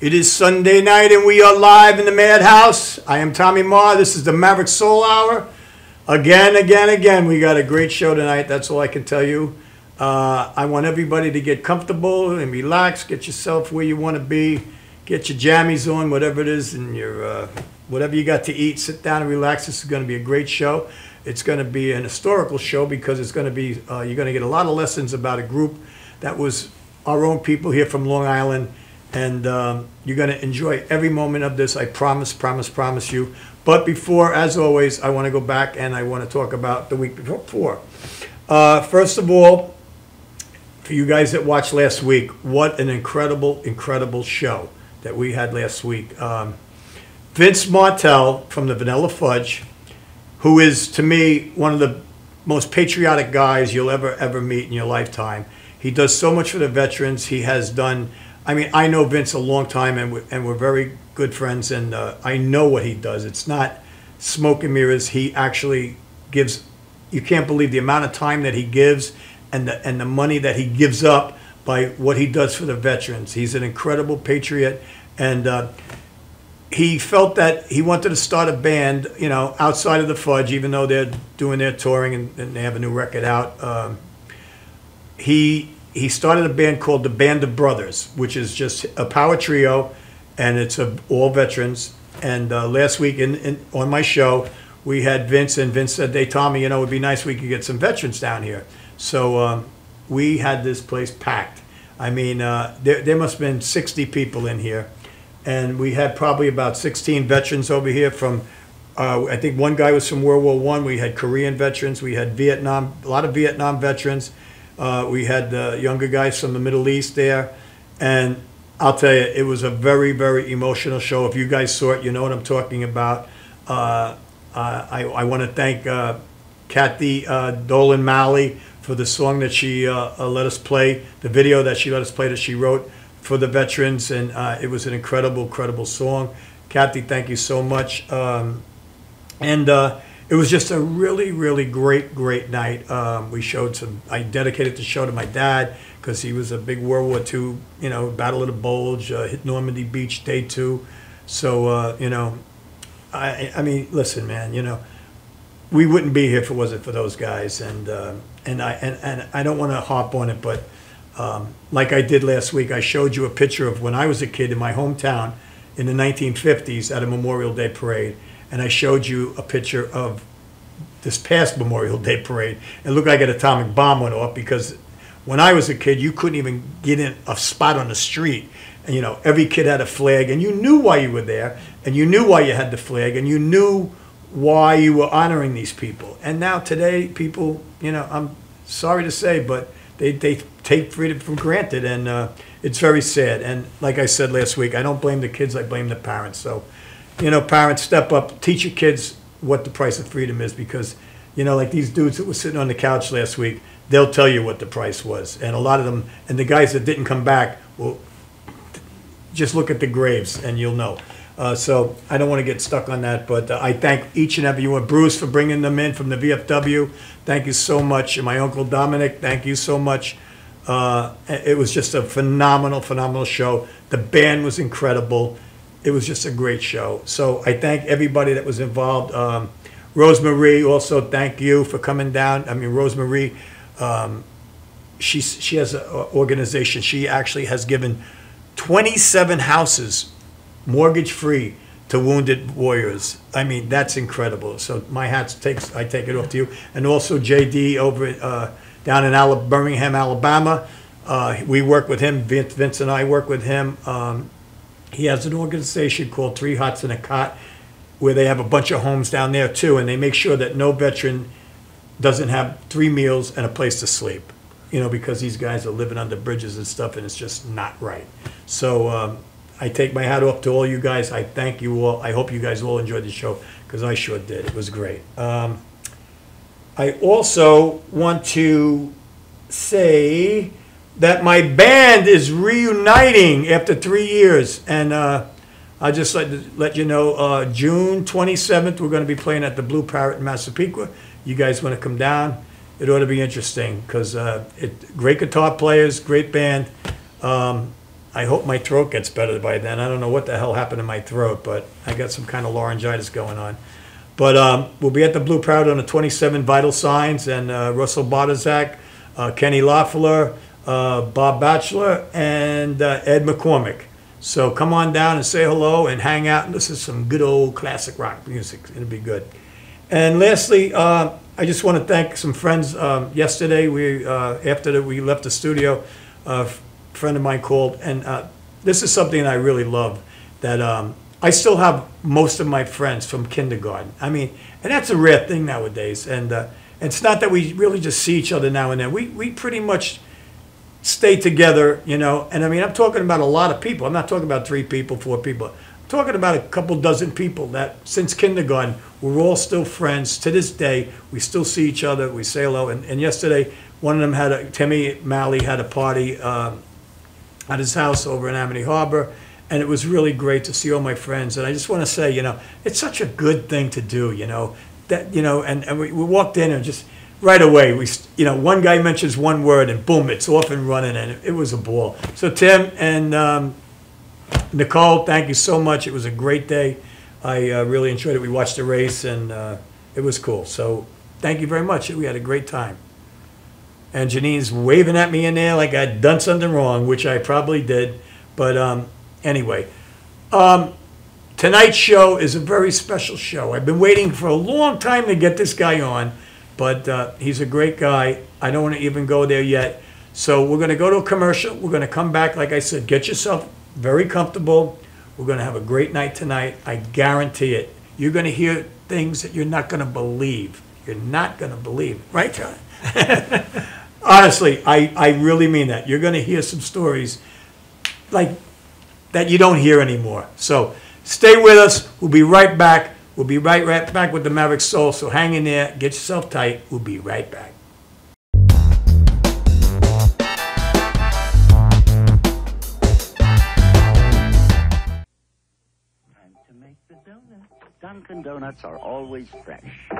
It is Sunday night and we are live in the Madhouse. I am Tommy Marr. This is the Maverick Soul Hour. Again. We got a great show tonight. That's all I can tell you. I want everybody to get comfortable and relax. Get yourself where you want to be. Get your jammies on, whatever it is, and your whatever you got to eat. Sit down and relax. This is going to be a great show. It's going to be an historical show because it's going to be you're going to get a lot of lessons about a group that was our own people here from Long Island. And you're going to enjoy every moment of this. I promise you. But before, as always, I want to go back and I want to talk about the week before. First of all, for you guys that watched last week, what an incredible show that we had last week. Vince Martell from the Vanilla Fudge, who is, to me, one of the most patriotic guys you'll ever meet in your lifetime. He does so much for the veterans. He has done... I mean, I know Vince a long time, and we're very good friends, and I know what he does. It's not smoke and mirrors. He actually gives, you can't believe the amount of time that he gives and the money that he gives up by what he does for the veterans. He's an incredible patriot, and he felt that he wanted to start a band, you know, outside of the Fudge, even though they're doing their touring and they have a new record out. He started a band called the Band of Brothers, which is just a power trio, and it's all veterans. And last week on my show, we had Vince, and Vince said, "Hey, Tommy, you know, it'd be nice if we could get some veterans down here." So we had this place packed. I mean, there must have been 60 people in here, and we had probably about 16 veterans over here from, I think one guy was from World War I. We had Korean veterans. We had Vietnam, a lot of Vietnam veterans. We had the younger guys from the Middle East there, and I'll tell you, it was a very emotional show. If you guys saw it, you know what I'm talking about. I want to thank Kathy Dolan Malley for the song that she let us play, the video that she let us play that she wrote for the veterans, and it was an incredible song. Kathy, thank you so much. It was just a really great night. We showed I dedicated the show to my dad because he was a big World War II, you know, Battle of the Bulge, hit Normandy Beach, day 2. So, you know, I mean, listen, man, you know, we wouldn't be here if it wasn't for those guys. And I don't want to harp on it, but like I did last week, I showed you a picture of when I was a kid in my hometown in the 1950s at a Memorial Day parade. And I showed you a picture of this past Memorial Day parade. It looked like an atomic bomb went off because when I was a kid, you couldn't even get in a spot on the street. And, you know, every kid had a flag, and you knew why you were there, and you knew why you had the flag, and you knew why you were honoring these people. And now today, people, you know, I'm sorry to say, but they take freedom for granted, and it's very sad. And like I said last week, I don't blame the kids, I blame the parents. So, you know, parents, step up, teach your kids what the price of freedom is, because, you know, like these dudes that were sitting on the couch last week, they'll tell you what the price was. And a lot of them, and the guys that didn't come back, well, just look at the graves and you'll know. So I don't want to get stuck on that, but I thank each and every one. Bruce for bringing them in from the VFW. Thank you so much. And my Uncle Dominic, thank you so much. It was just a phenomenal show. The band was incredible. It was just a great show. So I thank everybody that was involved. Rosemarie, also thank you for coming down. I mean, Rosemarie, she has an organization. She actually has given 27 houses mortgage-free to wounded warriors. I mean, that's incredible. So my hat I take it off to you. And also JD over down in Birmingham, Alabama. We work with him. Vince and I work with him. He has an organization called 3 Hots and a Cot, where they have a bunch of homes down there too, and they make sure that no veteran doesn't have 3 meals and a place to sleep, you know, because these guys are living under bridges and stuff, and it's just not right. So I take my hat off to all you guys. I thank you all. I hope you guys all enjoyed the show, because I sure did. It was great. I also want to say that my band is reuniting after 3 years, and I just like to let you know, June 27th, we're going to be playing at the Blue Parrot in Massapequa. You guys want to come down? It ought to be interesting, because great guitar players, great band. I hope my throat gets better by then. I don't know what the hell happened to my throat, but I got some kind of laryngitis going on. But we'll be at the Blue Parrot on the 27 Vital Signs, and Russell Bodazak, Kenny Loeffler, Bob Batchelor, and Ed McCormick. So come on down and say hello and hang out and listen to some good old classic rock music. It'll be good. And lastly, I just want to thank some friends. Yesterday, after we left the studio, a friend of mine called, and this is something I really love, that I still have most of my friends from kindergarten. I mean, and that's a rare thing nowadays. And it's not that we really just see each other now and then. We pretty much stay together, you know. And I mean, I'm talking about a lot of people. I'm not talking about 3 people, 4 people. I'm talking about a couple dozen people that since kindergarten, we're all still friends. To this day, we still see each other. We say hello. And yesterday, one of them Timmy Malley had a party at his house over in Amity Harbor. And it was really great to see all my friends. And I just want to say, you know, it's such a good thing to do, you know. That, you know, and we walked in and just right away, you know, one guy mentions one word and boom, it's off and running, and it was a ball. So Tim and Nicole, thank you so much. It was a great day. I really enjoyed it. We watched the race, and it was cool. So thank you very much. We had a great time. And Janine's waving at me in there like I'd done something wrong, which I probably did. But anyway, tonight's show is a very special show. I've been waiting for a long time to get this guy on, but he's a great guy. I don't want to even go there yet. So we're going to go to a commercial. We're going to come back. Like I said, get yourself very comfortable. We're going to have a great night tonight. I guarantee it. You're going to hear things that you're not going to believe. You're not going to believe. Right, John? Honestly, I really mean that. You're going to hear some stories like that you don't hear anymore. So stay with us. We'll be right back. We'll be right back with the Maverick Soul. So hang in there. Get yourself tight. We'll be right back. Time to make the donuts. Dunkin' Donuts are always fresh.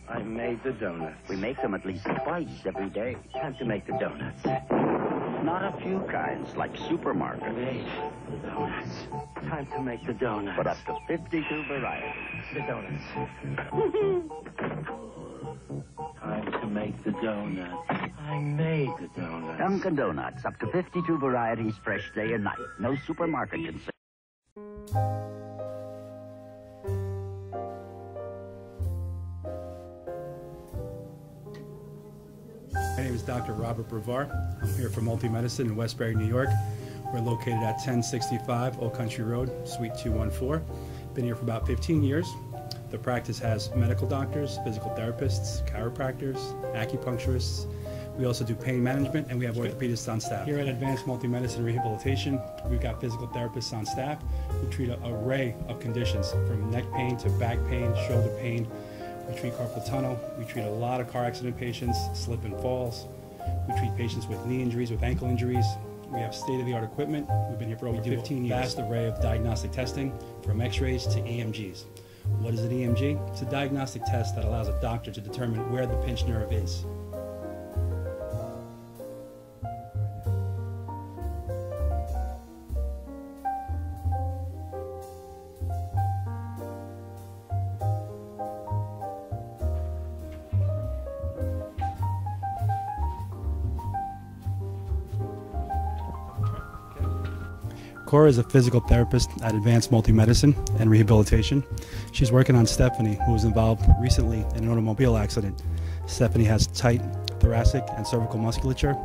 I made the donuts. We make them at least twice every day. Time to make the donuts. Not a few kinds, like supermarket. Made the donuts. Time to make the donuts. But up to 52 varieties. The donuts. Time to make the donuts. I made the donuts. Dunkin' Donuts, up to 52 varieties, fresh day and night. No supermarket can say. My name is Dr. Robert Brevard. I'm here for Multi-Medicine in Westbury, New York. We're located at 1065 Old Country Road, Suite 214. Been here for about 15 years. The practice has medical doctors, physical therapists, chiropractors, acupuncturists. We also do pain management, and we have orthopedists on staff. Here at Advanced Multi-Medicine Rehabilitation, we've got physical therapists on staff who treat an array of conditions, from neck pain to back pain, shoulder pain. We treat carpal tunnel. We treat a lot of car accident patients, slip and falls. We treat patients with knee injuries, with ankle injuries. We have state-of-the-art equipment. We've been here for over 15 years. Vast array of diagnostic testing, from x-rays to EMGs. What is an EMG? It's a diagnostic test that allows a doctor to determine where the pinched nerve is. Cora is a physical therapist at Advanced Multi-Medicine and Rehabilitation. She's working on Stephanie, who was involved recently in an automobile accident. Stephanie has tight thoracic and cervical musculature,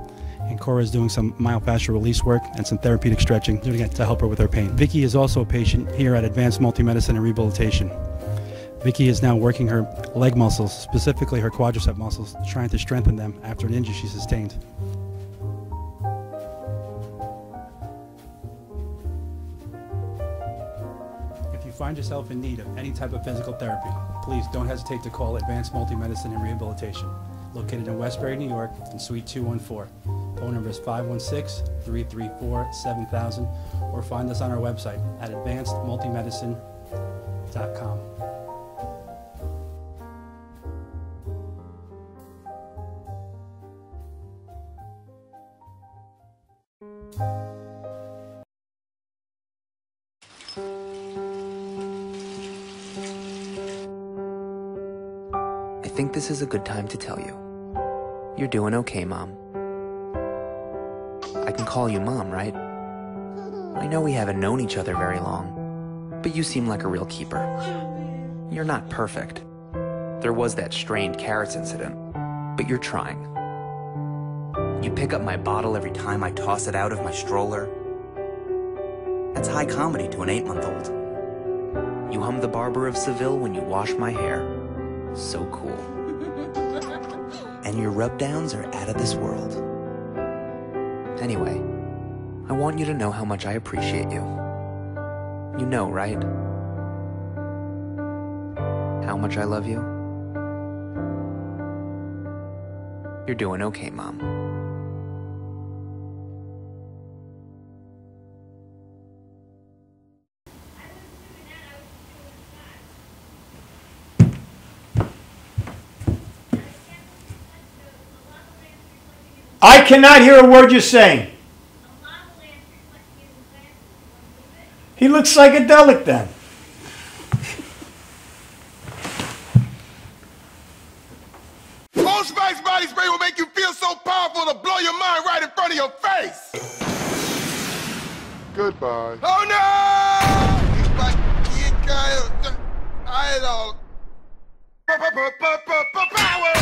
and Cora is doing some myofascial release work and some therapeutic stretching to help her with her pain. Vicky is also a patient here at Advanced Multi-Medicine and Rehabilitation. Vicky is now working her leg muscles, specifically her quadricep muscles, trying to strengthen them after an injury she sustained. If you find yourself in need of any type of physical therapy, please don't hesitate to call Advanced Multi-Medicine and Rehabilitation, located in Westbury, New York, in Suite 214. Phone number is 516-334-7000, or find us on our website at advancedmultimedicine.com. think this is a good time to tell you. You're doing okay, Mom. I can call you Mom, right? I know we haven't known each other very long, but you seem like a real keeper. You're not perfect. There was that strained carrots incident, but you're trying. You pick up my bottle every time I toss it out of my stroller. That's high comedy to an 8-month-old. You hum the Barber of Seville when you wash my hair. So cool. And your rub-downs are out of this world. Anyway, I want you to know how much I appreciate you. You know, right? How much I love you? You're doing okay, Mom. I cannot hear a word you're saying. He looks psychedelic then. Old Spice body spray will make you feel so powerful to blow your mind right in front of your face. Goodbye. Oh no! I don't. Power!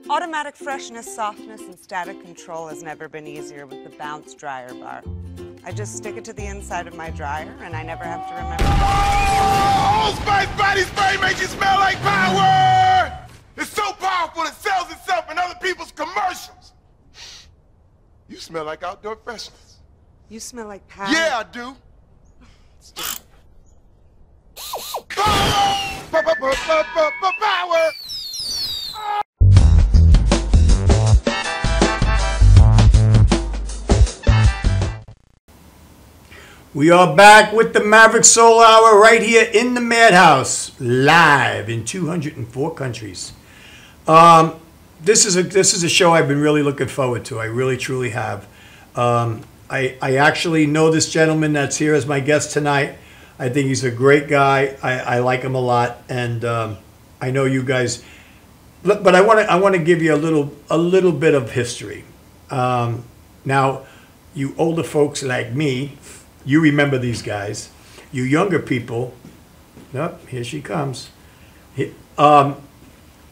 Automatic freshness, softness, and static control has never been easier with the Bounce dryer bar. I just stick it to the inside of my dryer, and I never have to remember. Oh, Old Spice body spray makes you smell like power! It's so powerful it sells itself in other people's commercials. You smell like outdoor freshness. You smell like power. Yeah, I do. Power! We are back with the Maverick Soul Hour right here in the Madhouse, live in 204 countries. This is a show I've been really looking forward to. I really, truly have. I actually know this gentleman that's here as my guest tonight. I think he's a great guy. I like him a lot, and I know you guys. But I want to give you a little bit of history. Now, you older folks like me, you remember these guys. You younger people, nope, here she comes.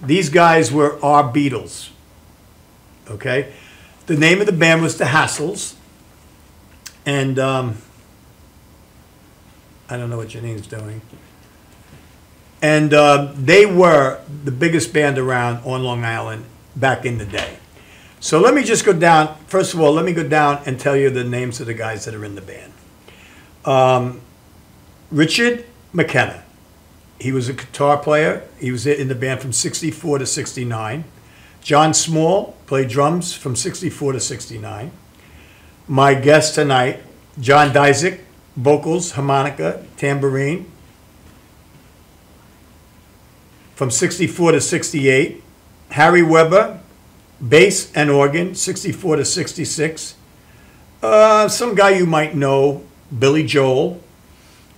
These guys were our Beatles. Okay, the name of the band was the Hassles, and I don't know what your name's doing. And they were the biggest band around on Long Island back in the day. So let me just go down. First of all, let me go down and tell you the names of the guys that are in the band. Richard McKenna. He was a guitar player. He was in the band from 64 to 69. John Small played drums from 64 to 69. My guest tonight, John Dizek, vocals, harmonica, tambourine, from 64 to 68. Harry Weber, bass and organ, 64 to 66. Some guy you might know, Billy Joel,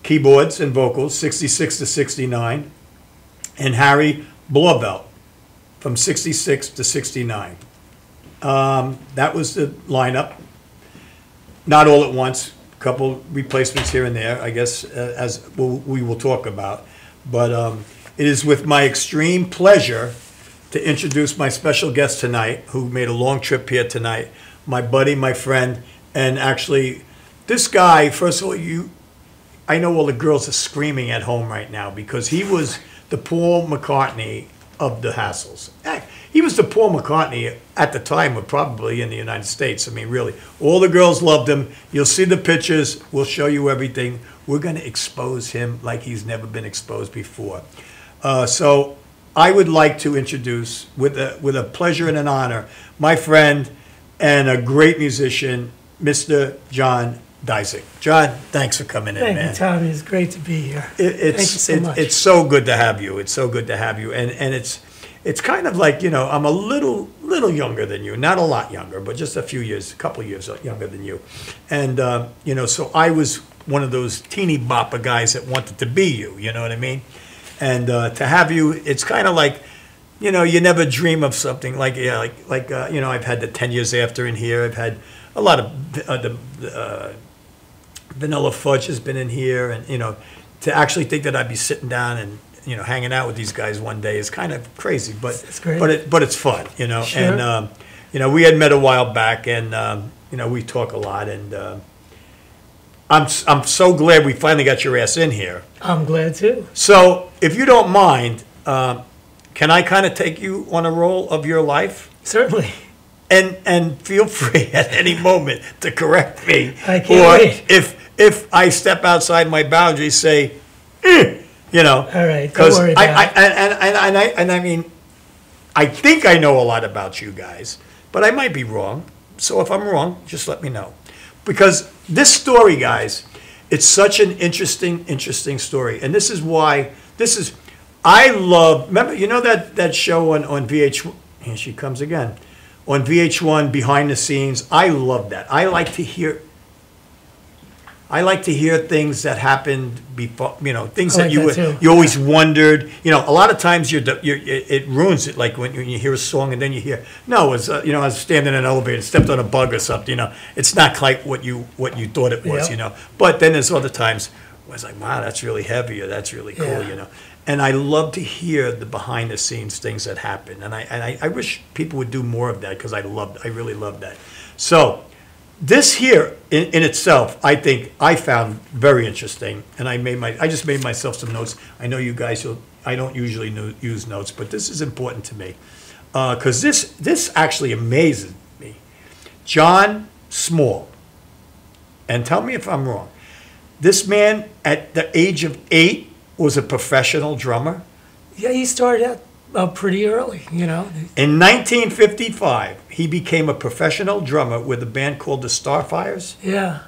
keyboards and vocals, 66 to 69. And Harry Blauvelt, from 66 to 69. That was the lineup. Not all at once, a couple replacements here and there, I guess, as we will talk about. But it is with my extreme pleasure to introduce my special guest tonight, who made a long trip here tonight, my buddy, my friend, and actually, this guy, first of all, I know all the girls are screaming at home right now because he was the Paul McCartney of the Hassles. He was the Paul McCartney at the time, probably in the United States. I mean, really, all the girls loved him. You'll see the pictures. We'll show you everything. We're going to expose him like he's never been exposed before. So I would like to introduce, with a pleasure and an honor, my friend and a great musician, Mr. John Dizek. John, thanks for coming in, man. Thank you, Tommy. It's great to be here. Thank you so much. It's so good to have you. It's so good to have you. And it's kind of like, I'm a little younger than you. Not a lot younger, but just a couple years younger than you. And, so I was one of those teeny bopper guys that wanted to be you know what I mean? And to have you, it's kind of like, you know, you never dream of something like, yeah, you know, I've had the 10 years after in here. I've had a lot of Vanilla Fudge has been in here, and you know, to actually think that I'd be sitting down and you know hanging out with these guys one day is kind of crazy, but It's great. but it's fun, you know. Sure. And you know, we had met a while back, and you know, we talk a lot, and I'm so glad we finally got your ass in here. I'm glad too. So, if you don't mind, can I kind of take you on a roll of your life? Certainly. And feel free at any moment to correct me. I can't or wait. if I step outside my boundaries, say, you know. All right, don't worry about it. I mean, I think I know a lot about you guys, but I might be wrong. So if I'm wrong, just let me know. Because this story, guys, it's such an interesting story. And this is why, I love, remember, you know that show on VH1, here she comes again, on VH1, Behind the Scenes. I love that. I like to hear things that happened before, you know, things that you always wondered. You know, a lot of times it ruins it. Like when you hear a song and then you hear, no, it was you know, I was standing in an elevator, stepped on a bug or something. You know, it's not quite what you thought it was. Yep. You know, but then there's other times where it's like, wow, that's really heavy, or that's really cool. Yeah. You know. And I love to hear the behind the scenes things that happen, and I wish people would do more of that because I really love that. So this here in itself, I think I found very interesting, and I just made myself some notes. I know you guys, I don't usually use notes, but this is important to me because this actually amazes me. John Small, and tell me if I'm wrong. This man at the age of 8 was a professional drummer. Yeah, he started out pretty early, you know. In 1955, he became a professional drummer with a band called the Starfires. Yeah.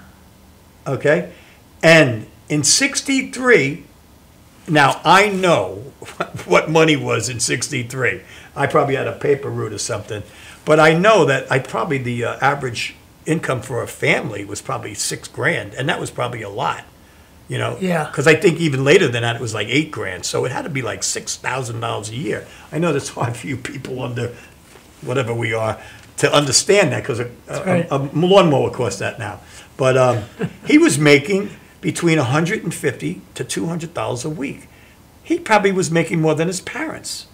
Okay? And in 63, now I know what money was in 63. I probably had a paper route or something. But I know that the average income for a family was probably $6,000, and that was probably a lot. You know, Yeah. because I think even later than that, it was like $8,000. So it had to be like $6,000 a year. I know that's hard for you people under whatever we are to understand that because right. a lawnmower costs that now. But he was making between $150 to $200 a week. He probably was making more than his parents.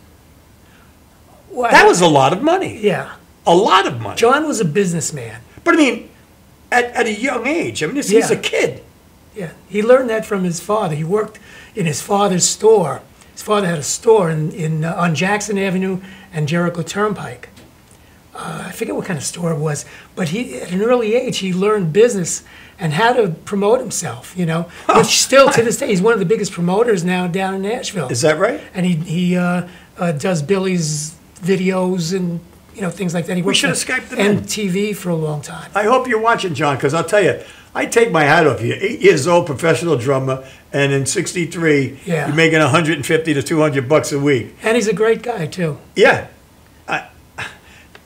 Well, That was a lot of money. Yeah. A lot of money. John was a businessman. But I mean, at a young age, I mean, he's Yeah. a kid. Yeah, he learned that from his father. He worked in his father's store. His father had a store on Jackson Avenue and Jericho Turnpike. I forget what kind of store it was, but at an early age, he learned business and how to promote himself, you know, which still to this day, he's one of the biggest promoters now down in Nashville. Is that right? And he does Billy's videos and, you know, things like that. He worked should at have Skyped him in. MTV for a long time. I hope you're watching, John, because I'll tell you, I take my hat off you. 8 years old, professional drummer, and in 63, Yeah. you're making $150 to $200 a week. And he's a great guy, too. Yeah.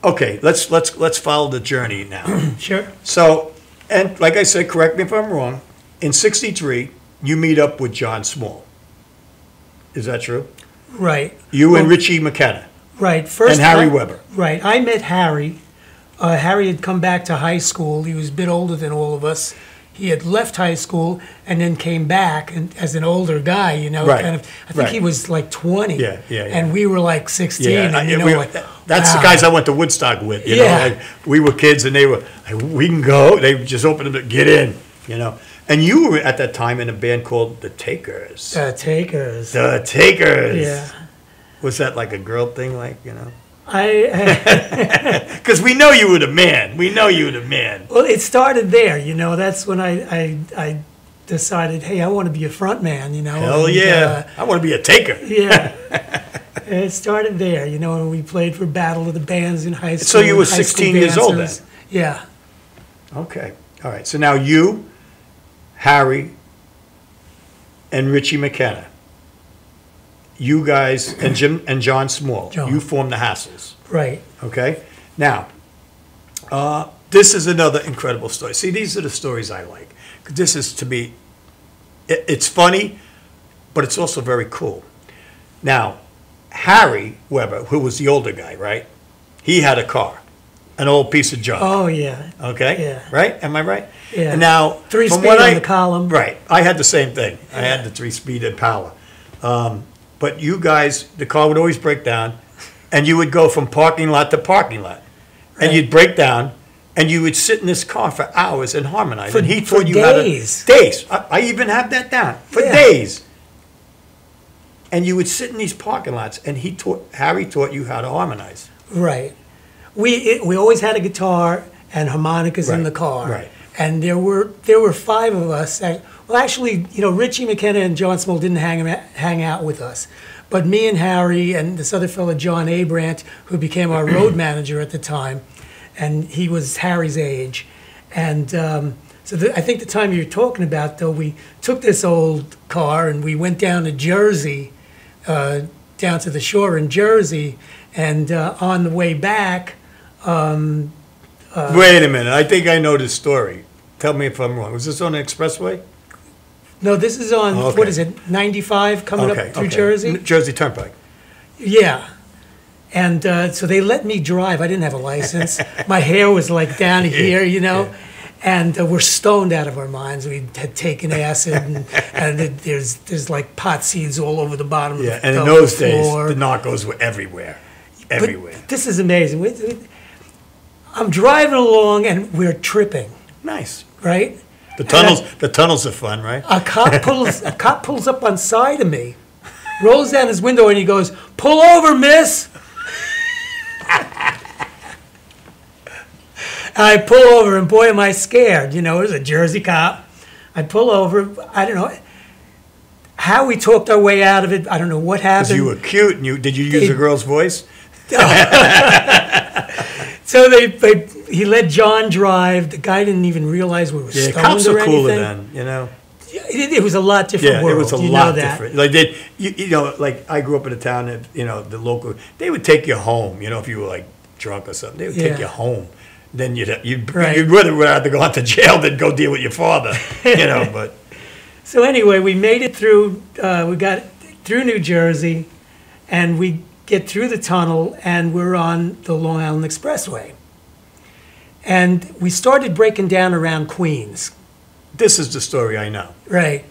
Okay, let's follow the journey now. Sure. So, and like I said, correct me if I'm wrong. In 63, you meet up with John Small. Is that true? Right. You and Richie McKenna. Right. First, And Harry Weber. Right. I met Harry. Harry had come back to high school. He was a bit older than all of us. He had left high school and then came back and as an older guy, you know, Right, kind of. I think right. he was like 20. Yeah. And we were like 16. and, you know, like, that's the wow. guys I went to Woodstock with. You know, Yeah. like we were kids, and they were like, we can go. They just opened them to get in. You know, and you were at that time in a band called the Takers. Takers. The Takers. Yeah. Was that like a girl thing, like, you know? I Because we know you were the man. We know you were the man. well, it started there, you know. That's when I decided, hey, I want to be a front man, you know. Hell and, yeah. I want to be a taker. Yeah. It started there, you know, and we played for Battle of the Bands in high school. So you were high school 16 years old dancers. then? Yeah. Okay. All right. So now you, Harry, and Richie McKenna, you guys, and Jim and John Small, John. you formed the Hassles. Right. Okay? Now, this is another incredible story. See, these are the stories I like. This is, to me, it's funny, but it's also very cool. Now, Harry Weber, who was the older guy, right? He had a car, an old piece of junk. Oh, yeah. Okay? Yeah. Right? Am I right? Yeah. And now, from Three-speed what on the column. Right. I had the same thing. I had the 3-speed Impala. But you guys, the car would always break down, and you would go from parking lot to parking lot. And Right. you'd break down, and you would sit in this car for hours and harmonize. For- and he for taught you days. how to... Days. I even have that down. For Yeah. days. And you would sit in these parking lots, and Harry taught you how to harmonize. Right. We always had a guitar and harmonicas in Right, the car. right. And there were 5 of us. Well, actually, Richie McKenna and John Small didn't hang out with us, but me and Harry and this other fellow John Abrant, who became our road manager at the time, and he was Harry's age, and I think the time you're talking about, though, we took this old car and we went down to Jersey, down to the shore in Jersey, and on the way back. Wait a minute. I think I know this story. Tell me if I'm wrong. Was this on the expressway? No, this is on, Okay. what is it, 95 coming up through Jersey? Jersey Turnpike. Yeah. And so they let me drive. I didn't have a license. My hair was like down here, And we're stoned out of our minds. We had taken acid, and there's like pot seeds all over the bottom Yeah, of and the in those floor. days, the narcos were everywhere. Everywhere. But this is amazing. I'm driving along, and we're tripping, Nice. right? The tunnels are fun, right? A cop pulls up on side of me, rolls down his window, and he goes, "Pull over, miss." I pull over, and boy, am I scared. It was a Jersey cop. I pull over. I don't know how we talked our way out of it. I don't know what happened. Because you were cute, and did you use a girl's voice? So he let John drive. The guy didn't even realize we were Yeah, stoned cops or were cooler anything. then, It was a lot different Yeah, world. it was a you lot know that. different. Like like I grew up in a town that the local they would take you home. If you were like drunk or something, they would take Yeah. you home. Then you'd Right. rather go out to jail than go deal with your father. But So anyway, we made it through. We got through New Jersey, and we get through the tunnel, and we're on the Long Island Expressway. And we started breaking down around Queens. this is the story I know. Right.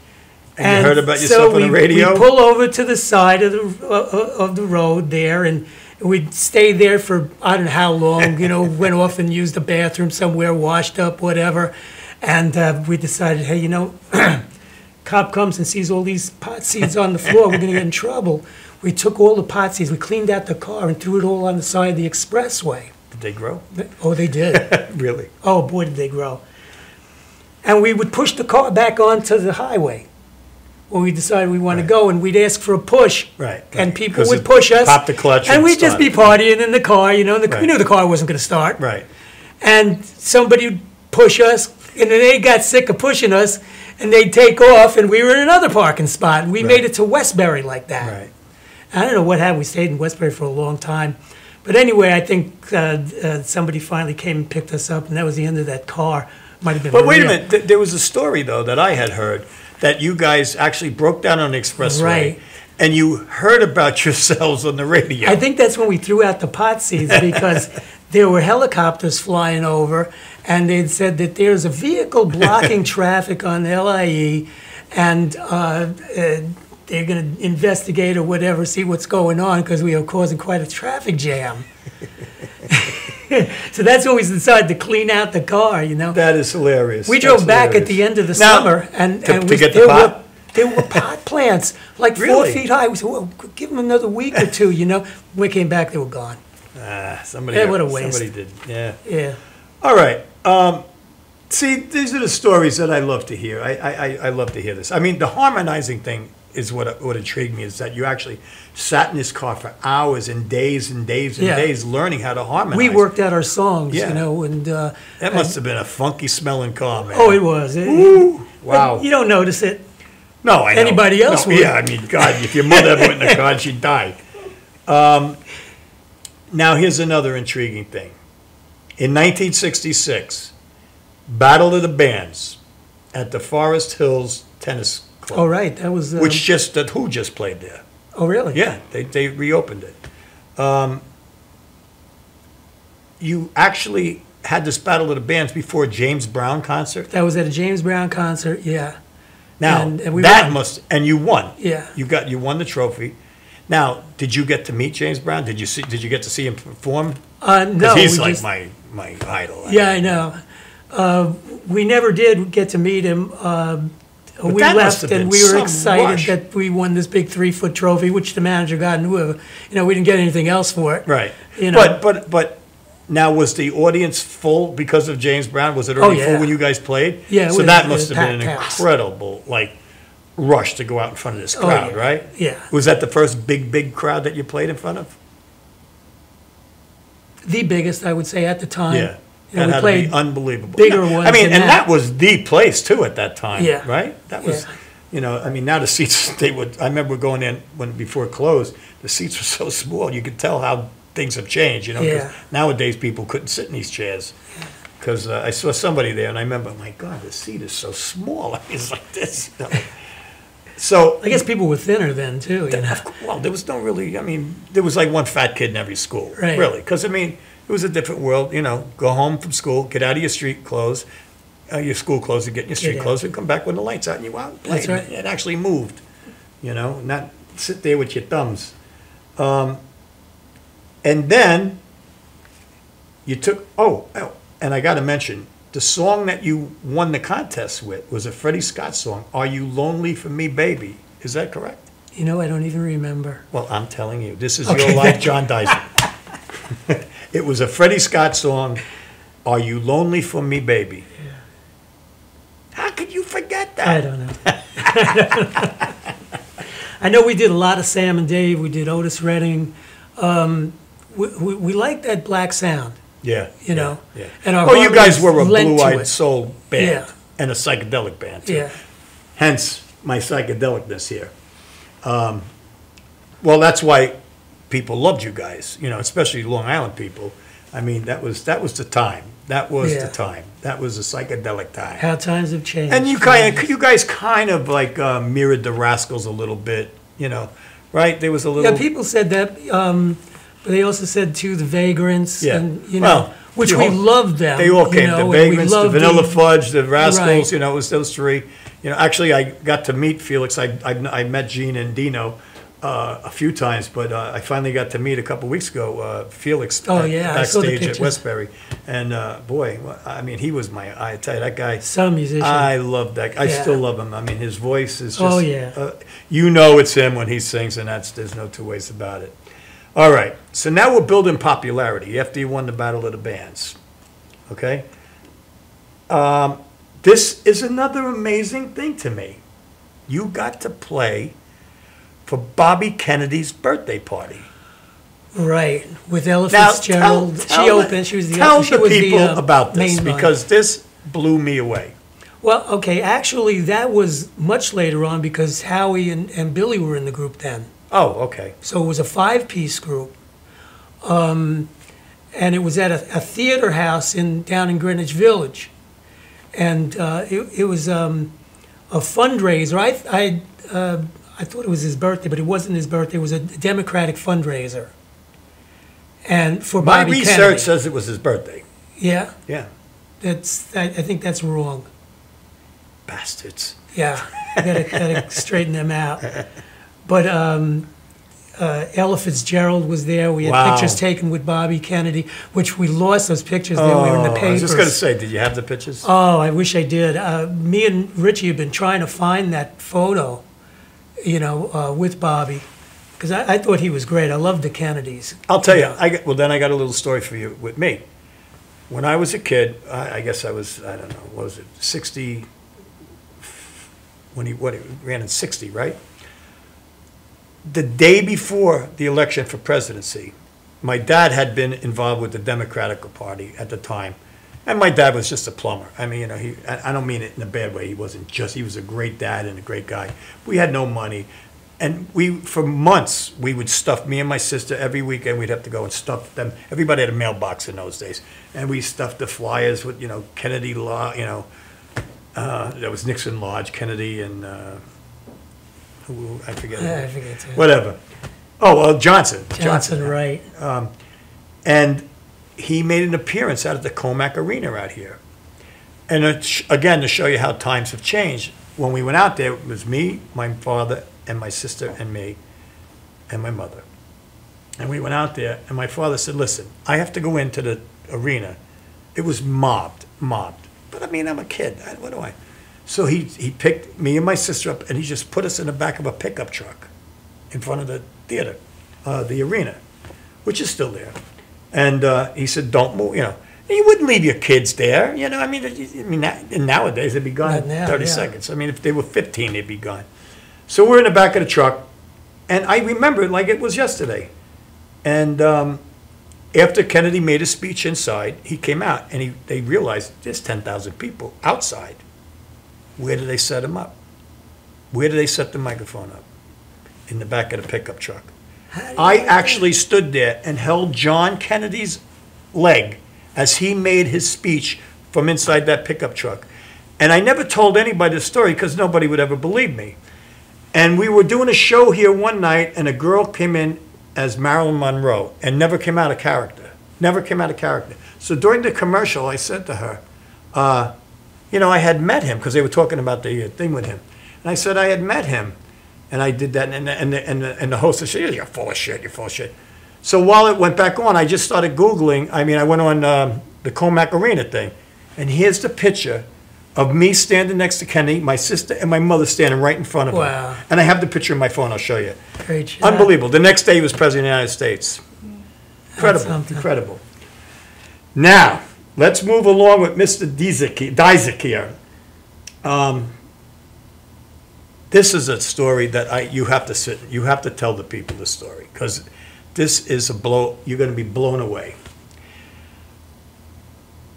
And you heard about yourself on the radio? We pull over to the side of the road there, and we'd stay there for I don't know how long. Went off and used the bathroom somewhere, washed up, whatever. And we decided, hey, cop comes and sees all these pot seeds on the floor. We're going to get in trouble. We took all the pot seeds, we cleaned out the car, and threw it all on the side of the expressway. Did they grow? Oh, they did. Really? Oh, boy, did they grow. And we would push the car back onto the highway when we decided we want to go, and we'd ask for a push. Right. And people 'Cause would it push us. pop the clutch And and we'd just start. be partying in the car, and Right. we knew the car wasn't going to start. Right. And somebody would push us, and then they got sick of pushing us, and they'd take off, and we were in another parking spot, and we Right. made it to Westbury like that. Right. I don't know what happened. We stayed in Westbury for a long time. But anyway, I think somebody finally came and picked us up, and that was the end of that car. Might have been But wait a Maria. minute. There was a story, though, that I had heard that you guys actually broke down on the expressway. Right. And you heard about yourselves on the radio. I think that's when we threw out the pot seeds because there were helicopters flying over, and they'd said that there's a vehicle blocking traffic on LIE, and they're going to investigate or whatever, see what's going on, because we are causing quite a traffic jam. So that's when we decided to clean out the car, That is hilarious. We drove That's back hilarious. at the end of the Now, summer, and to we, get the there pot? There were pot plants, like 4 Really? feet high. We said, well, give them another week or two, When we came back, they were gone. Somebody, Yeah, what a waste. Somebody did. Yeah. Yeah. All right. See, these are the stories that I love to hear. I love to hear this. I mean, the harmonizing thing is what intrigued me, is that you actually sat in this car for hours and days and days and Yeah. days learning how to harmonize. We worked out our songs, Yeah. and That must have been a funky smelling car, man. oh, it was. Wow. You don't notice it. No, I know. Anybody else No, would. Yeah, I mean, God, if your mother ever went in the car, she'd die. Now, here's another intriguing thing. In 1966, Battle of the Bands at the Forest Hills Tennis Club. Oh, right. That was. Who just played there? Oh, really? Yeah, they reopened it. You actually had this Battle of the Bands before a James Brown concert. That was at a James Brown concert, yeah. Now, And we that won. and you won. Yeah. You won the trophy. Now, did you get to meet James Brown? Did you get to see him perform? No. Because he's we like just- my idol. Yeah, I know. We never did get to meet him. We that must left have and been we were some excited rush. that we won this big 3-foot trophy, which the manager got, and we didn't get anything else for it. Right. You know. But now, was the audience full because of James Brown? Was it Oh, already yeah. full when you guys played? Yeah, it So was- that it must was have been an packed house. incredible rush to go out in front of this crowd, yeah. right? Yeah. Was that the first big crowd that you played in front of? The biggest, I would say, at the time. Yeah. You know, That we had to played be unbelievable. bigger I ones mean, than and that. that was the place too at that time, Yeah. right? That was, Yeah. I mean, now the seats I remember going in before it closed. The seats were so small, you could tell how things have changed. 'Cause Yeah. nowadays people couldn't sit in these chairs. Because I saw somebody there, and I remember, my God, the seat is so small. I mean, it's like this. So I guess people were thinner then, too. You know? well, there was no really, there was like one fat kid in every school, Right. really. Because, it was a different world, go home from school, get out of your street clothes, your school clothes, and get in your street Yeah. clothes, and come back when the lights out, and you out and play. That's right. It actually moved, not sit there with your thumbs. And then you took, and I got to mention, the song that you won the contest with was a Freddie Scott song, Are You Lonely for Me, Baby? Is that correct? You know, I don't even remember. Well, I'm telling you, this is Okay. your life, John Dyson. It was a Freddie Scott song, Are You Lonely for Me, Baby? How could you forget that? I don't know. I know we did a lot of Sam and Dave. We did Otis Redding. We liked that black sound. Yeah. You know? Yeah. And our Well, you guys harmonies were a lent to blue-eyed it. soul band Yeah. and a psychedelic band, too. Yeah. Hence, my psychedelicness here. Well, that's why people loved you guys, especially Long Island people. That was the time. That was Yeah. the time. That was a psychedelic time. How times have changed. And you guys kind of like mirrored the Rascals a little bit, right? There was a little. Yeah, people said that, but they also said too the Vagrants, Yeah. and Well, which you we know, loved them. They all came. know, The and we Vagrants, the loved Vanilla Fudge, the Rascals. Right. It was those three. Actually, I got to meet Felix. I met Gene and Dino a few times, but I finally got to meet a couple weeks ago Felix Oh, yeah, I saw the backstage at pictures. Westbury, and boy, he was I tell you, that guy. Some musician. I love that. I Yeah. still love him. His voice is just. Oh, yeah. It's him when he sings, and there's no two ways about it. All right, so now we're building popularity after you won the Battle of the Bands. Okay. This is another amazing thing to me. You got to play for Bobby Kennedy's birthday party. Right, with Ella Now, Fitzgerald. She opened. She was the tell she the was people the, about this, main line. because this blew me away. Well, okay, actually, that was much later on because Howie and Billy were in the group then. Oh, okay. So it was a 5-piece group. And it was at a theater house down in Greenwich Village. And it was a fundraiser. I thought it was his birthday, but it wasn't his birthday. It was a Democratic fundraiser. And for My Bobby research Kennedy. says it was his birthday. Yeah, Yeah. I think that's wrong. Bastards. Yeah, gotta straighten them out. But Ella Fitzgerald was there. We had Wow. pictures taken with Bobby Kennedy, which we lost those pictures. They were in the papers. I was just going to say, did you have the pictures? Oh, I wish I did. Me and Richie have been trying to find that photo, with Bobby, because I thought he was great. I loved the Kennedys. I'll tell you. Then I got a little story for you with me. When I was a kid, I guess I was, I don't know, what was it, 60, he ran in 60, right? The day before the election for presidency, my dad had been involved with the Democratic Party at the time. And my dad was just a plumber. I don't mean it in a bad way. He was a great dad and a great guy. We had no money. And for months, we would stuff, me and my sister, every weekend we'd have to go and stuff them. Everybody had a mailbox in those days. And we stuffed the flyers with, Kennedy Law, there was Nixon Lodge, Kennedy, and who I forget. Yeah, I forget too. Whatever. Oh, well, Johnson. Johnson, right. And he made an appearance out at the Comac Arena out here. And again, to show you how times have changed, when we went out there, it was me, my father, and my sister, and me, and my mother. And we went out there, and my father said, listen, I have to go into the arena. It was mobbed. But I mean, I'm a kid. What do I? So he picked me and my sister up, and he just put us in the back of a pickup truck in front of the theater, the arena, which is still there. And he said, don't move, you know. And you wouldn't leave your kids there, you know. I mean, nowadays they'd be gone in 30 seconds. I mean, if they were 15, they'd be gone. So we're in the back of the truck, and I remember it like it was yesterday. And after Kennedy made a speech inside, he came out, and they realized there's 10,000 people outside. Where do they set him up? Where do they set the microphone up? In the back of the pickup truck. I actually stood there and held John Kennedy's leg as he made his speech from inside that pickup truck. And I never told anybody the story because nobody would ever believe me. And we were doing a show here one night, and a girl came in as Marilyn Monroe and never came out of character. Never came out of character. So during the commercial, I said to her, you know, I had met him because they were talking about the thing with him. And I said I had met him. And I did that, and the host said, you're full of shit, you're full of shit. So while it went back on, I just started Googling. I mean, I went on the Comac Arena thing. And here's the picture of me standing next to Kennedy, my sister and my mother standing right in front of Wow. him. And I have the picture in my phone, I'll show you. Great shot. Unbelievable. The next day he was President of the United States. Incredible, incredible. Now, let's move along with Mr. Dizek here. This is a story that you have to tell the people the story, because this is you're going to be blown away.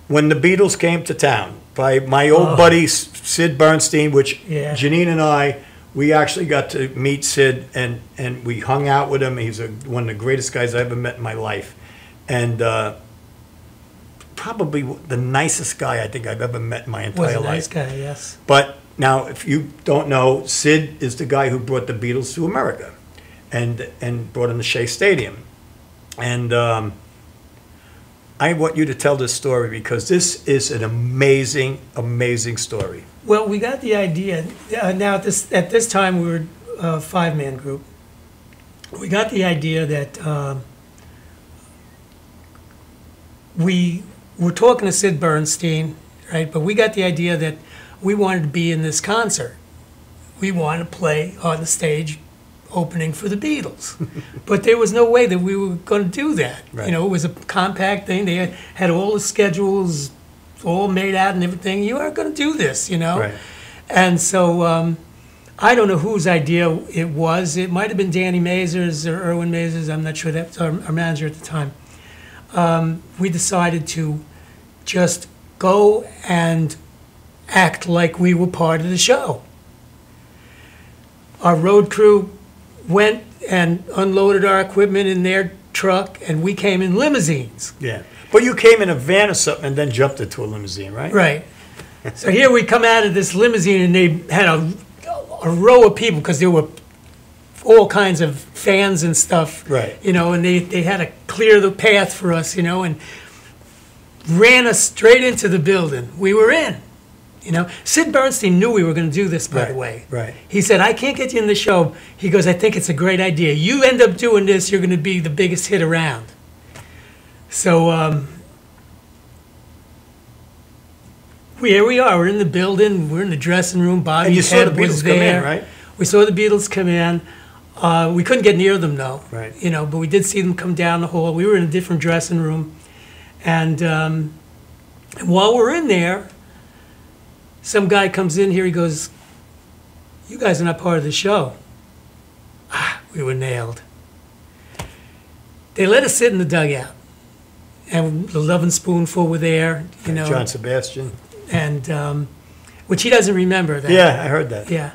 When the Beatles came to town, by my old buddy Sid Bernstein, which Janine and I, we actually got to meet Sid, and we hung out with him. He's one of the greatest guys I ever met in my life. And probably the nicest guy I think I've ever met in my entire life. Was a nice guy, yes. But now, if you don't know, Sid is the guy who brought the Beatles to America and brought them to Shea Stadium. And I want you to tell this story because this is an amazing, amazing story. Well, we got the idea. Now, at this time, we were a five-man group. We got the idea that we were talking to Sid Bernstein, right? But we got the idea that we wanted to be in this concert. We wanted to play on the stage opening for the Beatles. But there was no way that we were going to do that. Right. You know, it was a compact thing. They had all the schedules all made out and everything. You aren't going to do this, you know? Right. And so I don't know whose idea it was. It might have been Danny Mazur's or Erwin Mazur's. I'm not sure. That was our manager at the time. We decided to just go and act like we were part of the show. Our road crew went and unloaded our equipment in their truck, and we came in limousines. Yeah, but you came in a van or something and then jumped into a limousine, right? Right. So here we come out of this limousine, and they had a row of people because there were all kinds of fans and stuff. Right. You know, and they had to clear the path for us, you know, and ran us straight into the building. We were in. You know, Sid Bernstein knew we were going to do this, by the way. Right. He said, I can't get you in the show. He goes, I think it's a great idea. You end up doing this, you're going to be the biggest hit around. So here we are. We're in the building. We're in the dressing room. Bobby and you saw the Beatles come in, right? We saw the Beatles come in. We couldn't get near them, though. Right. You know, but we did see them come down the hall. We were in a different dressing room. And while we're in there, some guy comes in here, he goes, you guys are not part of the show. We were nailed. They let us sit in the dugout. And the Lovin' Spoonful were there, you know. John Sebastian. And, which he doesn't remember that. Yeah, I heard that. Yeah.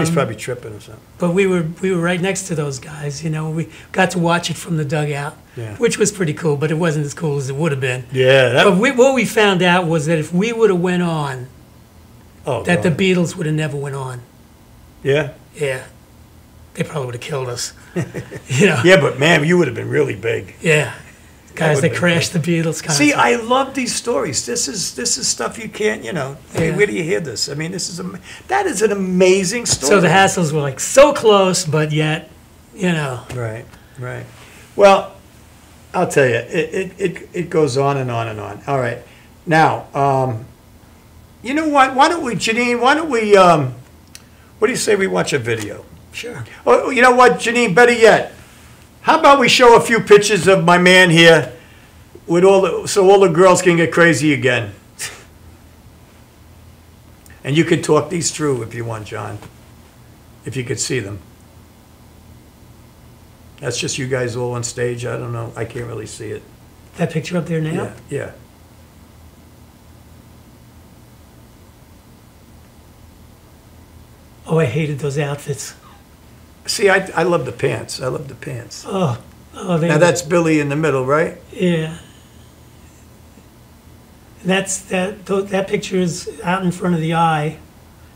He's probably tripping or something. But we were right next to those guys, you know. We got to watch it from the dugout, which was pretty cool, but it wasn't as cool as it would have been. Yeah. But what we found out was that if we would have went on, the Beatles would have never went on. Yeah. Yeah. They probably would have killed us. You know? Yeah, but man, you would have been really big. Yeah. Guys would've that been crashed the Beatles concert. See, I love these stories. This is stuff you can't, you know. Hey, Yeah. where do you hear this? I mean, that is an amazing story. So the Hassels were like so close, but yet, you know. Right, right. Well, I'll tell you, it goes on and on and on. All right, now, you know what? Why don't we, Janine? Why don't we? What do you say we watch a video? Sure. Oh, you know what, Janine? Better yet, how about we show a few pictures of my man here, with so all the girls can get crazy again. And you can talk these through if you want, John. If you could see them. That's just you guys all on stage. I don't know. I can't really see it. That picture up there now? Yeah, yeah. Oh, I hated those outfits. See, I love the pants. I love the pants. Oh, they Now were- that's Billy in the middle, right? Yeah. That picture is out in front of the eye,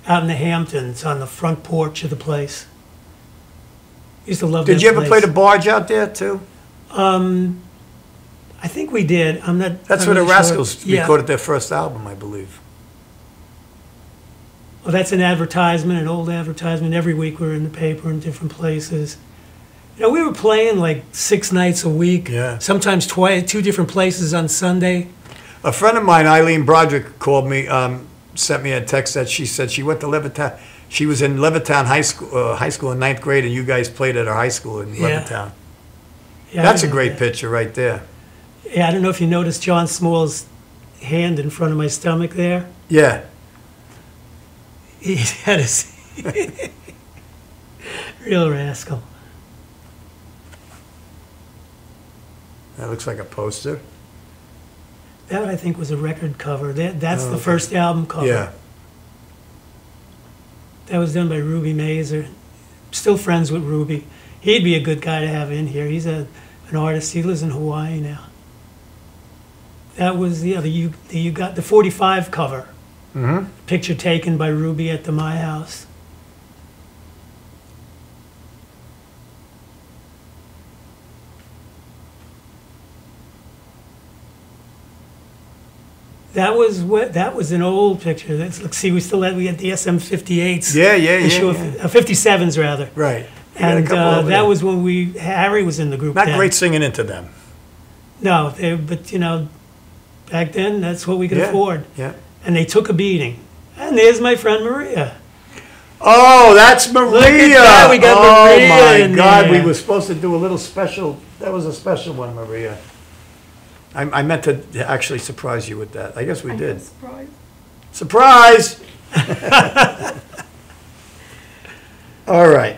out in the Hamptons, on the front porch of the place. Used to love that Did you ever place. play the barge out there too? I think we did. I'm not. That's I'm where the really sure. Rascals Yeah. recorded their first album, I believe. Well, that's an advertisement, an old advertisement. Every week we were in the paper in different places. You know, we were playing like 6 nights a week. Yeah. Sometimes twice, 2 different places on Sunday. A friend of mine, Eileen Broderick, called me, sent me a text that she said she went to Levittown. She was in Levittown High School in 9th grade, and you guys played at her high school in Yeah. Levittown. Yeah, That's a I great remember picture right there. that. Yeah, I don't know if you noticed John Small's hand in front of my stomach there. Yeah. He had his real rascal. That looks like a poster. That I think was a record cover. That's Oh, the okay. first album cover. Yeah. That was done by Ruby Mazer. Still friends with Ruby. He'd be a good guy to have in here. He's an artist. He lives in Hawaii now. That was you got the 45 cover. Mm-hmm. Picture taken by Ruby at the My House. That was an old picture. Let's see, we had the SM58s. Yeah, issue of 57s rather. Right. We got a And couple over that there. was when Harry was in the group. Not then. great singing into them. No, but you know, back then that's what we could Yeah, afford. yeah. And they took a beating. And there's my friend Maria. Oh, that's Maria. Look at that, we got Maria Oh, my in God. there. We were supposed to do a little special. That was a special one, Maria. I meant to actually surprise you with that. I guess we did. Surprise! All right.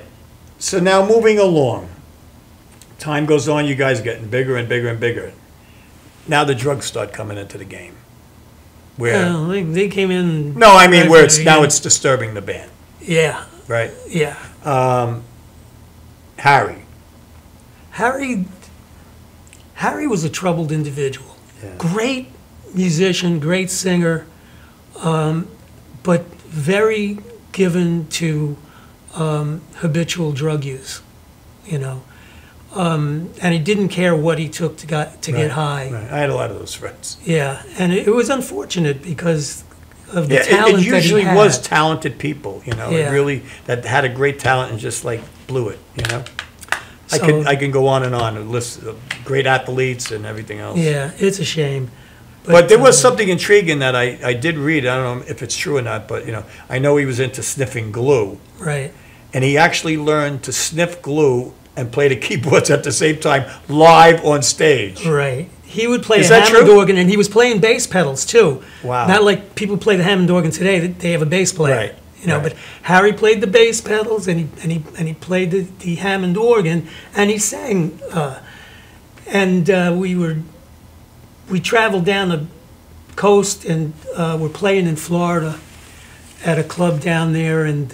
So now moving along. Time goes on, you guys are getting bigger and bigger and bigger. Now the drugs start coming into the game. Where Well, they came in. no, I mean right where from it's the now beginning. it's disturbing the band, Yeah, right? yeah. Harry. Harry was a troubled individual. Yeah. Great musician, great singer, but very given to habitual drug use, you know. And he didn't care what he took to get high. Right. I had a lot of those friends. Yeah, and it was unfortunate because of the Yeah, talent it usually that he had. was talented people, you know, Yeah. really that had a great talent and just like blew it, you know. So- I can go on and list of great athletes and everything else. Yeah, it's a shame. But there was something intriguing that I did read. I don't know if it's true or not, but you know, I know he was into sniffing glue, Right. and he actually learned to sniff glue and play the keyboards at the same time live on stage. Right. He would play Is a that Hammond true? organ, and he was playing bass pedals too. Wow. Not like people play the Hammond organ today; they have a bass player. Right, You know, right. but Harry played the bass pedals, and he played the Hammond organ, and he sang. We traveled down the coast, and we're playing in Florida at a club down there, and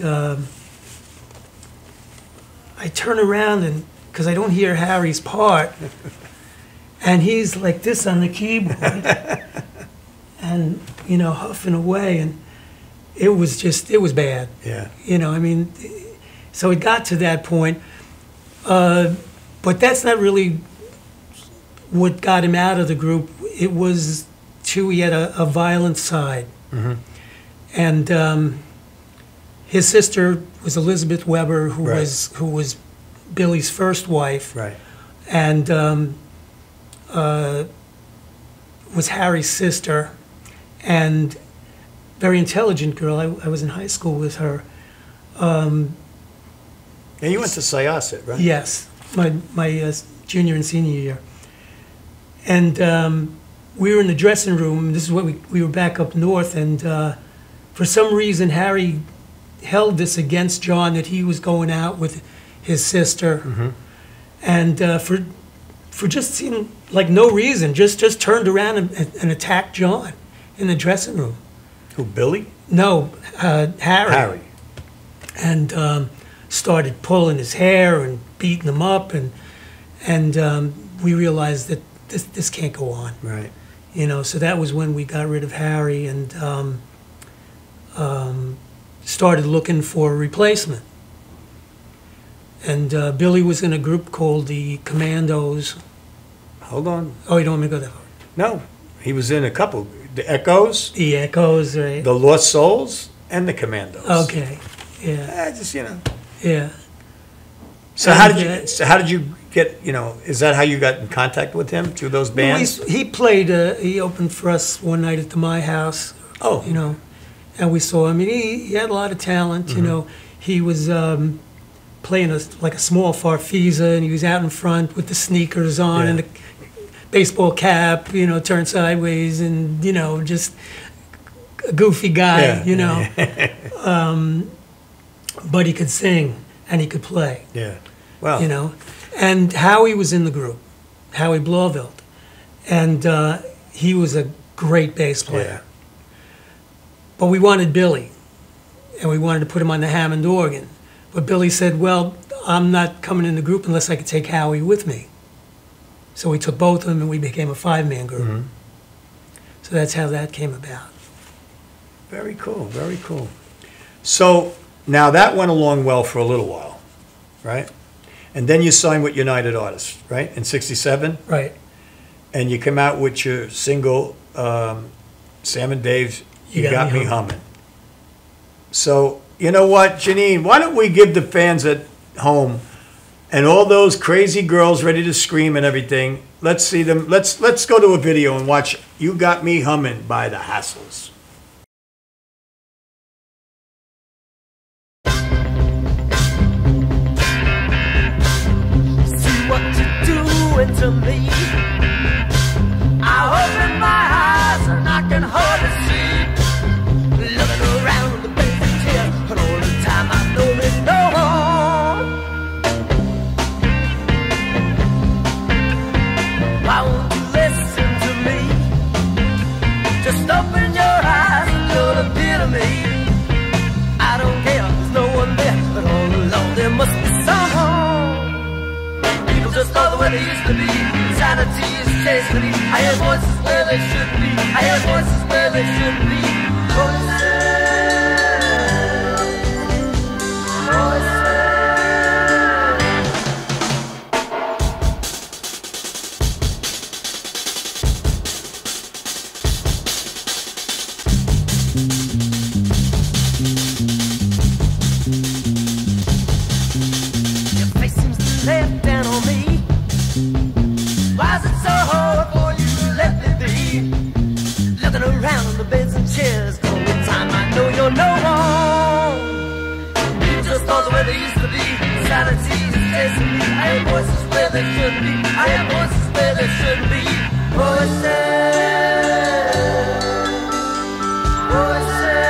I turn around and because I don't hear Harry's part, and he's like this on the keyboard, and you know, huffing away, and it was bad. Yeah. You know, I mean, so it got to that point. But that's not really what got him out of the group. It was, too, he had a violent side. Mm-hmm. And his sister was Elizabeth Weber, who Right. was Billy's first wife. Right. And was Harry's sister, and very intelligent girl. I was in high school with her. And you went to Syosset, right? Yes, my junior and senior year. And we were in the dressing room. This is what we were back up north, and for some reason Harry held this against John that he was going out with his sister, Mm-hmm. and for just seemed like no reason, just turned around and attacked John in the dressing room. Who, Billy? No, Harry. Harry. And started pulling his hair and beating him up, and we realized that this can't go on. Right. You know, so that was when we got rid of Harry and started looking for a replacement. And Billy was in a group called the Commandos. Hold on. Oh, you don't want me to go that far? No, he was in a couple. The Echoes, The Echoes, right? the Lost Souls, and the Commandos. Okay, yeah, Just, you know. yeah. So And, how did you get, you know, is that how you got in contact with him, through those bands? He played, he opened for us one night at the My House. Oh. You know, and we saw him. I mean, he had a lot of talent, you know. He was playing like a small farfisa, and he was out in front with the sneakers on Yeah. and the baseball cap, you know, turned sideways, and, you know, just a goofy guy, Yeah. you know. But he could sing and he could play. Yeah. Well, You know, and Howie was in the group, Howie Blauvilt, and he was a great bass player. yeah. But we wanted Billy, and we wanted to put him on the Hammond organ. But Billy said, well, I'm not coming in the group unless I could take Howie with me. So we took both of them, and we became a five-man group. Mhm. So that's how that came about. Very cool, very cool. So now that went along well for a little while, right? And then you signed with United Artists, right, in '67? Right. And you come out with your single, Sam and Dave's You Got Me Humming. So, you know what, Janine, why don't we give the fans at home and all those crazy girls ready to scream and everything, let's see them, let's go to a video and watch You Got Me Humming by the Hassles. See what you're doing to me. I open my eyes and I can hardly see. Looking around the basic here, and all the time I know there's no home. Why won't you listen to me? Just open your eyes and you'll appear to me. I don't care, there's no one there, but all along there must be some. People just are the way they used to be. Sanity is chasing me. I hear voices where they shouldn't be. I hear voices where they shouldn't be. Your face seems to let down on me. Why is it so hard for you to let me be? Looking around on the beds and chairs, all the time I know you're no one. You just thought the way they used to be. Sanity is chasing me. I hear voices where they shouldn't be. I hear voices where they shouldn't be. Voices. Voices.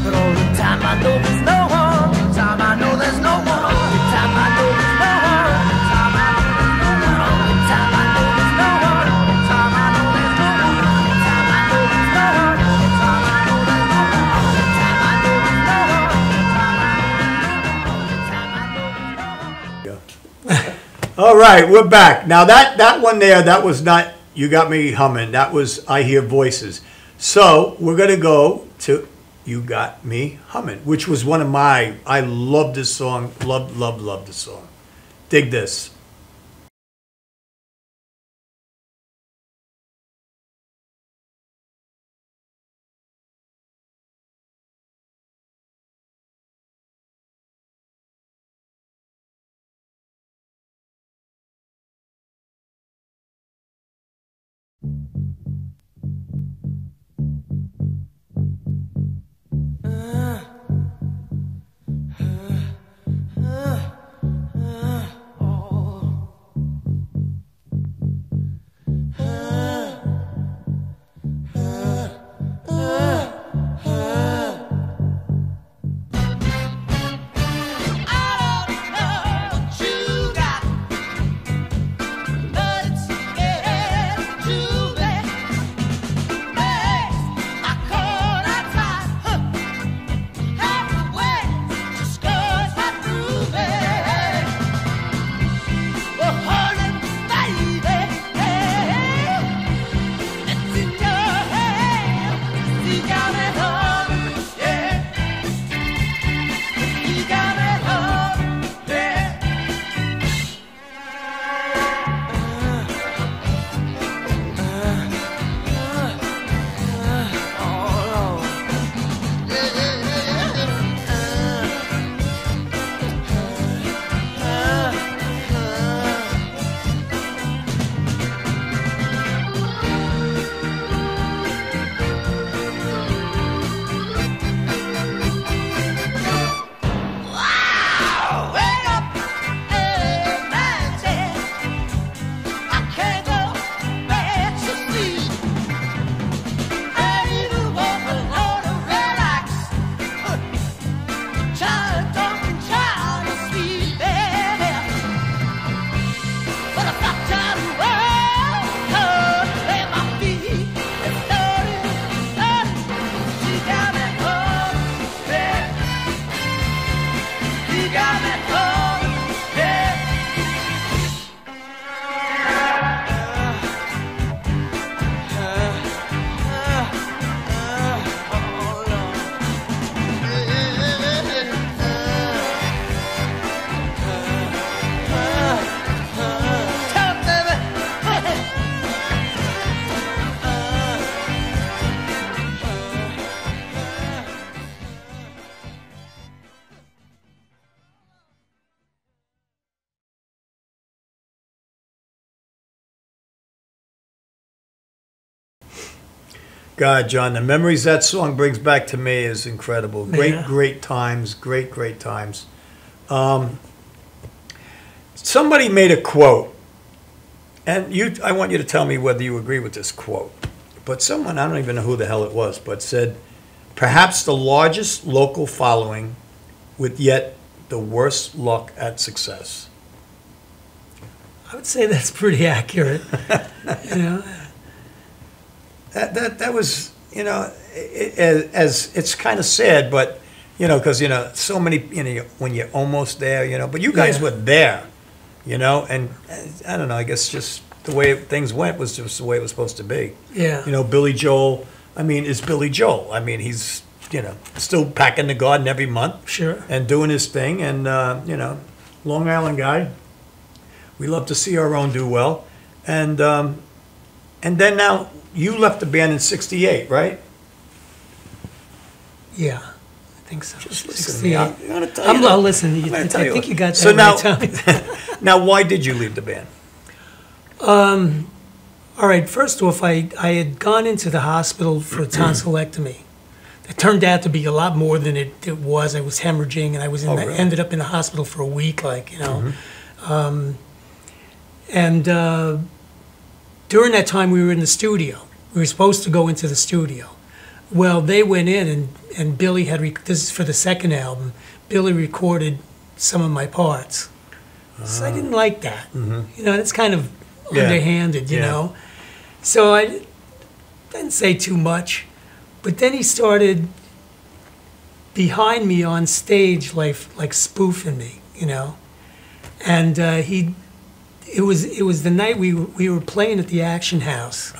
But all the time I know there's no one. All the time I know there's no one. All the time I know there's no one. All the time I know there's no one. All the time I know there's no one. All the time I know there's no one. All the time I know there's no one. All the time I know there's no one. All the time I know there's no one. All the time I know there's no one. All right, we're back. Now that one there, that was not You Got Me Humming. That was I Hear Voices. So we're going to go to You Got Me Humming, which was one of my, I love this song, love this song. Dig this. God, John, the memories that song brings back to me is incredible. Great times, great times. Somebody made a quote, and I want you to tell me whether you agree with this quote. But someone, I don't even know who the hell it was, but said, perhaps the largest local following with yet the worst luck at success. I would say that's pretty accurate. You know? That was, you know, as it's kind of sad, but, you know, because, you know, so many, you know, when you're almost there, you know, but you guys were there, you know, and I don't know, I guess just the way things went was just the way it was supposed to be. Yeah. You know, Billy Joel, I mean, is Billy Joel. I mean, he's, you know, still packing the garden every month. Sure. And doing his thing, and, you know, Long Island guy. We love to see our own do well. And then now, you left the band in '68, right? Yeah, I think so. Just listen to me. I'm going to tell you. I'm not listening. I think you got that right time. Now, why did you leave the band? All right, first off, I had gone into the hospital for a tonsillectomy. It turned out to be a lot more than it was. I was hemorrhaging, and I was really? ended up in the hospital for a week, like, you know. During that time, we were in the studio. We were supposed to go into the studio. Well, they went in and Billy had, this is for the second album, Billy recorded some of my parts. So I didn't like that. You know, it's kind of underhanded, you know. So I didn't say too much. But then he started behind me on stage, like spoofing me, you know. And it was the night we were playing at the Action House.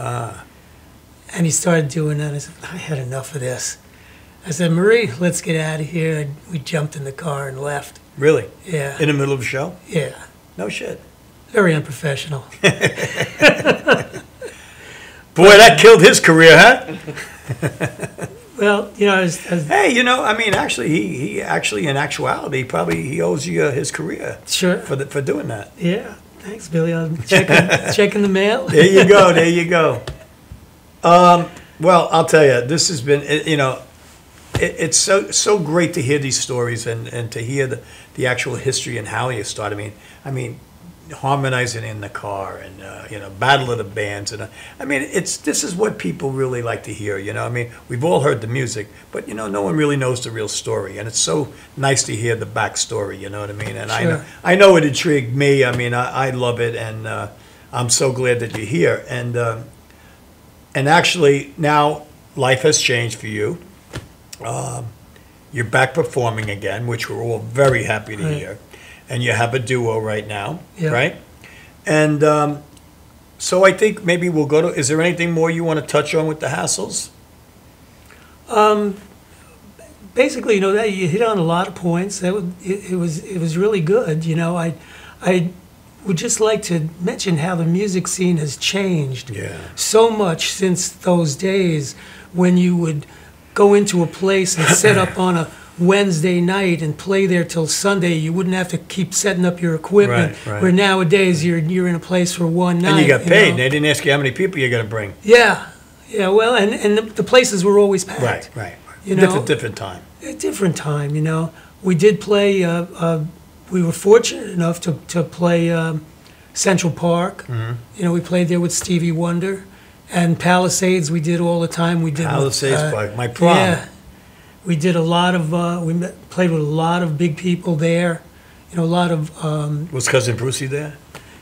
And he started doing that. I said, I had enough of this. I said, Marie, let's get out of here. And we jumped in the car and left. Really? Yeah. In the middle of a show? Yeah. No shit. Very unprofessional. Boy, that killed his career, huh? Well, you know, hey, you know, I mean, actually, he actually, in actuality, probably he owes you his career. Sure. For doing that. Yeah. Thanks, Billy. I'm checking the mail. There you go. There you go. Well, I'll tell you, this has been, you know, it's so great to hear these stories and to hear the actual history and how you started. I mean, harmonizing in the car and you know, battle of the bands, and I mean, this is what people really like to hear. You know, I mean, we've all heard the music, but you know, no one really knows the real story, and it's so nice to hear the backstory. You know what I mean? And sure. I know it intrigued me. I mean, I love it, and I'm so glad that you're here. And actually, now life has changed for you. You're back performing again, which we're all very happy to hear. And you have a duo right now, right? And so I think maybe we'll go to, is there anything more you want to touch on with the Hassles? Basically, you know, that you hit on a lot of points. It was really good. You know, I would just like to mention how the music scene has changed so much since those days when you would go into a place and set up on a Wednesday night and play there till Sunday. You wouldn't have to keep setting up your equipment. Right. Where nowadays you're in a place for one night. And you got paid. know? They didn't ask you how many people you're going to bring. Yeah. Well, and the places were always packed. Right. You know, different time. A different time, you know. We did play, we were fortunate enough to play Central Park. Mm-hmm. You know, we played there with Stevie Wonder. And Palisades we did all the time. We did Palisades Park, my prom. Yeah. We did a lot of, played with a lot of big people there. You know, a lot of... Was Cousin Brucey there?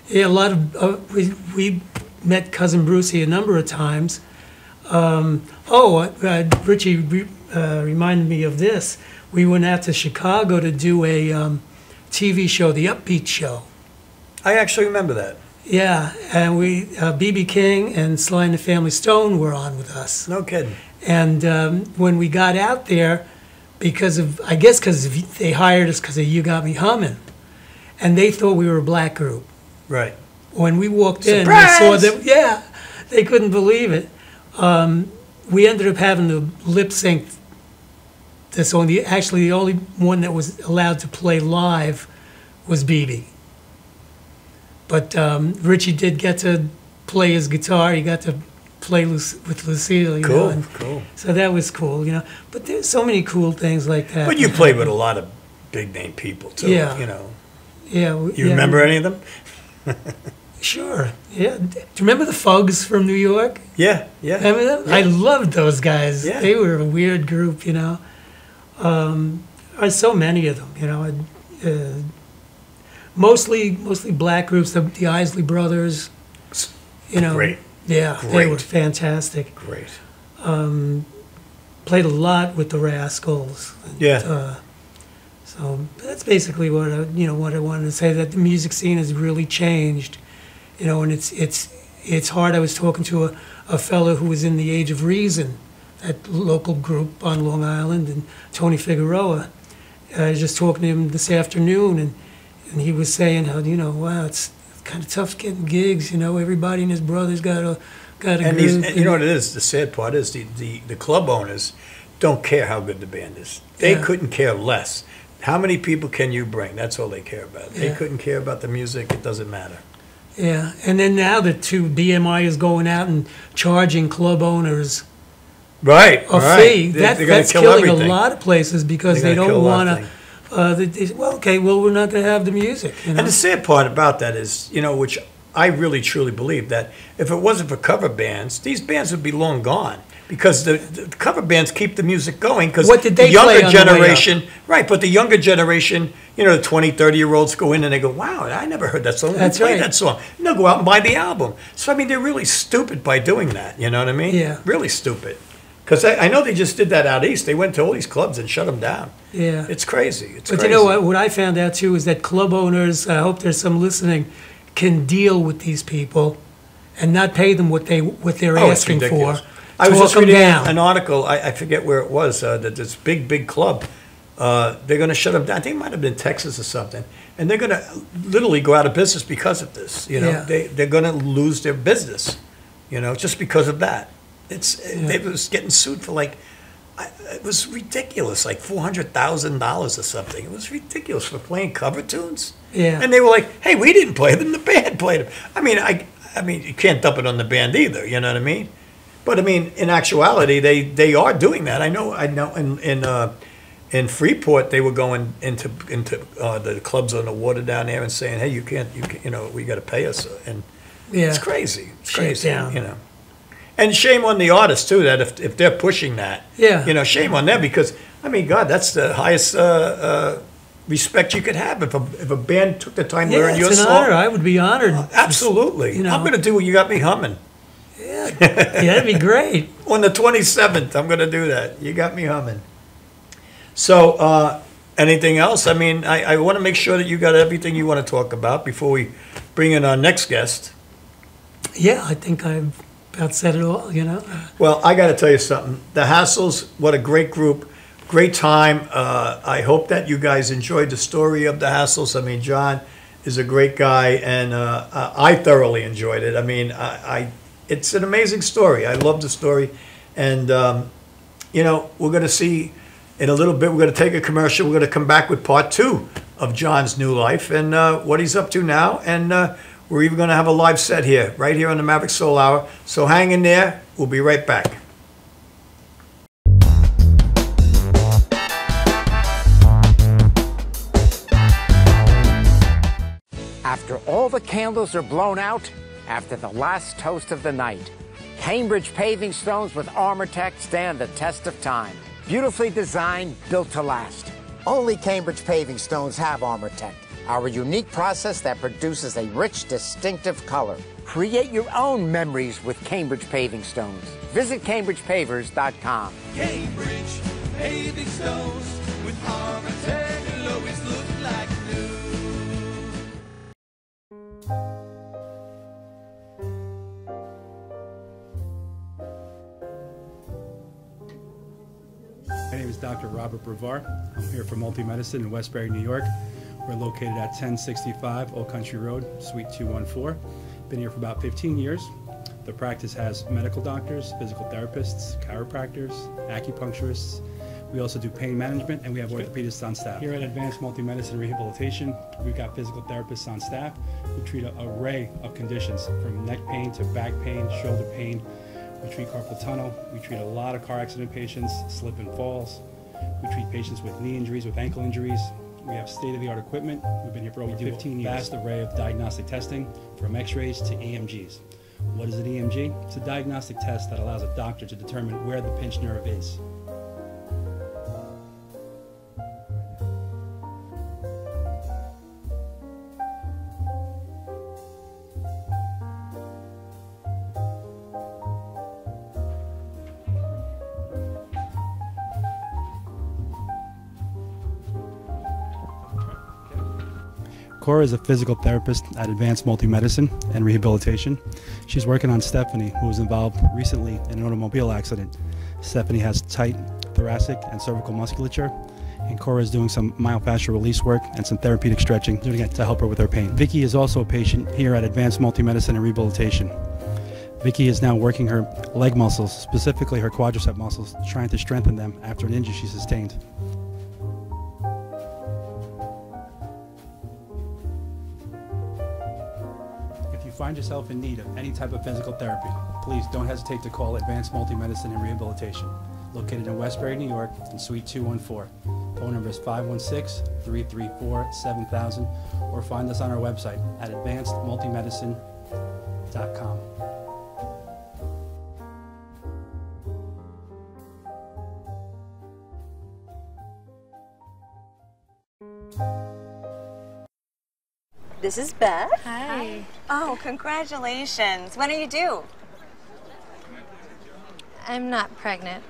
Yeah, a lot of... we met Cousin Brucey a number of times. Richie reminded me of this. We went out to Chicago to do a TV show, The Upbeat Show. I actually remember that. Yeah, and we, B.B. King and Sly and the Family Stone were on with us. No kidding. And when we got out there, because they hired us because of You Got Me Humming, and they thought we were a black group. Right. When we walked Surprise! in, they saw that, they couldn't believe it. We ended up having to lip sync this song. Actually, the only one that was allowed to play live was BB. But Richie did get to play his guitar. He got to play with Lucille. You know, Cool. So that was cool, you know. But there's so many cool things like that. But you played with a lot of big name people too. Yeah. You know. Yeah. You remember any of them? Sure. Yeah. Do you remember the Fugs from New York? Yeah. Remember them? Yeah. I loved those guys. Yeah. They were a weird group, you know. There's so many of them, you know. Mostly black groups. The Isley Brothers, you know. Great. Yeah, they were fantastic. Great. Played a lot with the Rascals. Yeah. So that's basically what I wanted to say. That the music scene has really changed, you know, and it's hard. I was talking to a fellow who was in the Age of Reason, that local group on Long Island, and Tony Figueroa. I was just talking to him this afternoon, and he was saying how, you know, wow, it's kind of tough getting gigs. You know, everybody and his brother's got a group. And you know what it is? The sad part is the club owners don't care how good the band is. They couldn't care less. How many people can you bring? That's all they care about. They couldn't care about the music. It doesn't matter. Yeah, and then now the BMI is going out and charging club owners a fee. That's killing a lot of places because they don't want to. We're not going to have the music. You know? And the sad part about that is, you know, which I really truly believe, that if it wasn't for cover bands, these bands would be long gone. because the cover bands keep the music going. Because What did they the younger play on the way up? generation, right? But the younger generation, you know, the 20, 30-year-olds go in and they go, "Wow, I never heard that song. That's Play right. that song." And they'll go out and buy the album. So I mean, they're really stupid by doing that. You know what I mean? Yeah. Really stupid. Because I know they just did that out east. They went to all these clubs and shut them down. Yeah. It's crazy. It's But crazy. you know what I found out too is that club owners, I hope there's some listening, can deal with these people and not pay them what they're Oh, it's asking for. ridiculous. I was Talk just them reading down. an article, I forget where it was, that this big club, they're going to shut them down. I think it might have been Texas or something. And they're going to literally go out of business because of this. You know, Yeah. they're going to lose their business, you know, just because of that. They was getting sued for like, it was ridiculous, like $400,000 or something. It was ridiculous for playing cover tunes. Yeah. And they were like, "Hey, we didn't play them. The band played them." I mean, you can't dump it on the band either. You know what I mean? But I mean, in actuality, they are doing that. I know. In Freeport, they were going into the clubs on the water down there and saying, "Hey, you can't, you know, we got to pay us." And Yeah. it's crazy. It's Shut crazy. down. You know. And shame on the artists too, that if they're pushing that, Yeah. you know, shame on them, because I mean, God, that's the highest respect you could have if a band took the time to Yeah, learn your it's an song. honor. I would be honored. Absolutely, You know. I'm going to do what you got me humming Yeah, that'd be great. on the 27th. I'm going to do that. You got me humming. So, anything else? I mean, I want to make sure that you got everything you want to talk about before we bring in our next guest. Yeah, I think I've about said it all, you know. Well, I got to tell you something. The Hassles, what a great group, great time. I hope that you guys enjoyed the story of the Hassles. I mean, John is a great guy, and I thoroughly enjoyed it. I mean, it's an amazing story. I love the story, and you know, we're going to see in a little bit. We're going to take a commercial. We're going to come back with part 2 of John's new life and what he's up to now, and. We're even going to have a live set here, right here on the Maverick Soul Hour. So hang in there. We'll be right back. After all the candles are blown out, after the last toast of the night, Cambridge paving stones with ArmorTech stand the test of time. Beautifully designed, built to last. Only Cambridge paving stones have ArmorTech, our unique process that produces a rich, distinctive color. Create your own memories with Cambridge paving stones. Visit CambridgePavers.com. Cambridge paving stones with ArmorTech will always look like new. My name is Dr. Robert Brevard. I'm here for Multi-Medicine in Westbury, New York. We're located at 1065 Old Country Road, Suite 214. Been here for about 15 years. The practice has medical doctors, physical therapists, chiropractors, acupuncturists. We also do pain management, and we have orthopedists on staff. Here at Advanced Multi-Medicine Rehabilitation, we've got physical therapists on staff who treat an array of conditions, from neck pain to back pain, shoulder pain. We treat carpal tunnel. We treat a lot of car accident patients, slip and falls. We treat patients with knee injuries, with ankle injuries. We have state-of-the-art equipment. We've been here for over 15 years. Vast array of diagnostic testing, from x-rays to EMGs. What is an EMG? It's a diagnostic test that allows a doctor to determine where the pinched nerve is. Cora is a physical therapist at Advanced Multi-Medicine and Rehabilitation. She's working on Stephanie, who was involved recently in an automobile accident. Stephanie has tight thoracic and cervical musculature, and Cora is doing some myofascial release work and some therapeutic stretching, doing it to help her with her pain. Vicky is also a patient here at Advanced Multi-Medicine and Rehabilitation. Vicky is now working her leg muscles, specifically her quadricep muscles, trying to strengthen them after an injury she sustained. If you find yourself in need of any type of physical therapy, please don't hesitate to call Advanced Multi-Medicine and Rehabilitation, located in Westbury, New York, in Suite 214. Phone number is 516-334-7000, or find us on our website at advancedmultimedicine.com. This is Beth. Hi. Oh, congratulations. When are you due? I'm not pregnant.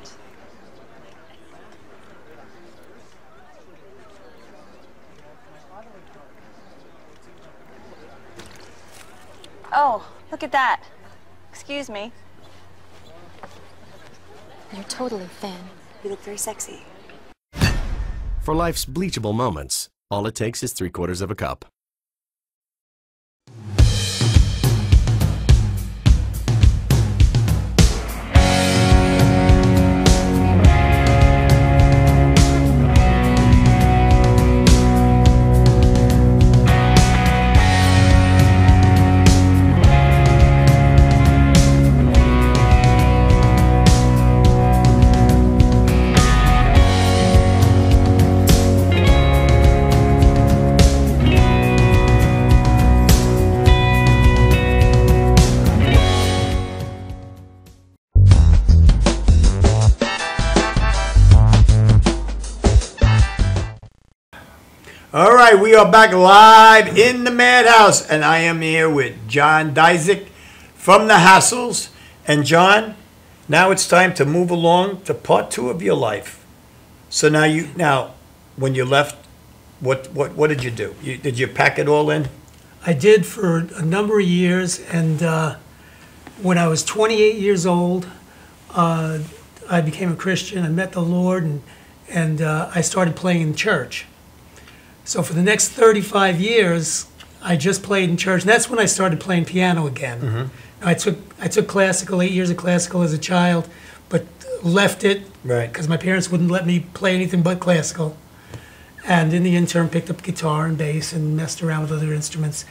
Oh, look at that. Excuse me. You're totally thin. You look very sexy. For life's bleachable moments, all it takes is 3/4 of a cup. All right, we are back live in the Madhouse, and I am here with John Dizek from the Hassles. And John, now it's time to move along to part 2 of your life. So now, when you left, what did you do? Did you pack it all in? I did for a number of years, and when I was 28 years old, I became a Christian. I met the Lord, and I started playing in church. So for the next 35 years, I just played in church, and that's when I started playing piano again. Mm-hmm. I took classical, 8 years of classical as a child, but left it because my parents wouldn't let me play anything but classical. And in the interim, picked up guitar and bass and messed around with other instruments.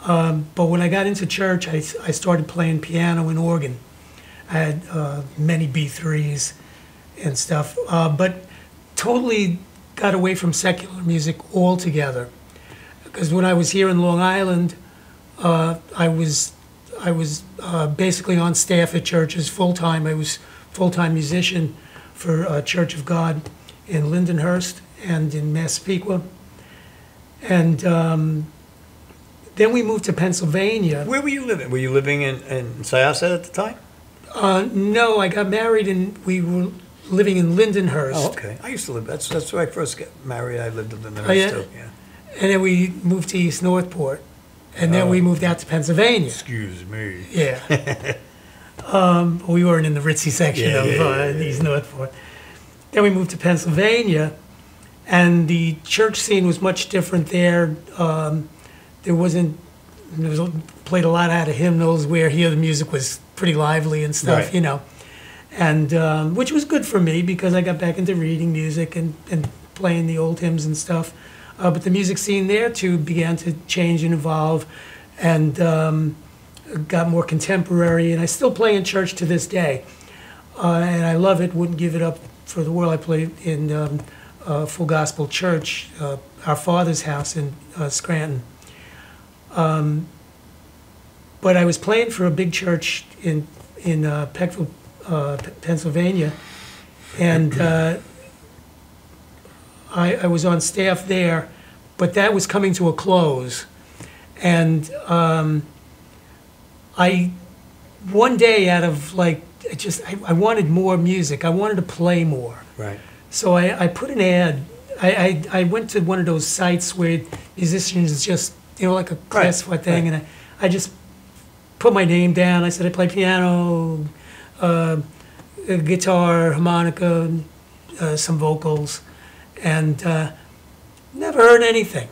But when I got into church, I started playing piano and organ. I had many B3s and stuff, but totally got away from secular music altogether. Because when I was here in Long Island, I was basically on staff at churches full-time. I was full-time musician for Church of God in Lindenhurst and in Massapequa. And then we moved to Pennsylvania. Where were you living? Were you living in Syosset at the time? No, I got married and we were living in Lindenhurst. Oh, okay. I used to live. That's where I first got married. I lived in Lindenhurst yeah? too. Yeah. And then we moved to East Northport, and then we moved out to Pennsylvania. Excuse me. Yeah. We weren't in the ritzy section of East Northport. Then we moved to Pennsylvania, and the church scene was much different there. There played a lot out of hymnals where here the music was pretty lively and stuff, you know. And which was good for me because I got back into reading music and playing the old hymns and stuff. But the music scene there too began to change and evolve, and got more contemporary. And I still play in church to this day, and I love it. Wouldn't give it up for the world. I play in Full Gospel Church, our Father's house in Scranton. But I was playing for a big church in Peckville, Pennsylvania, and I was on staff there, but that was coming to a close. And one day out of I wanted more music. I wanted to play more. Right. So I put an ad. I went to one of those sites where musicians just, like a classified thing, and I just put my name down. I said I play piano, guitar, harmonica, some vocals, and never heard anything.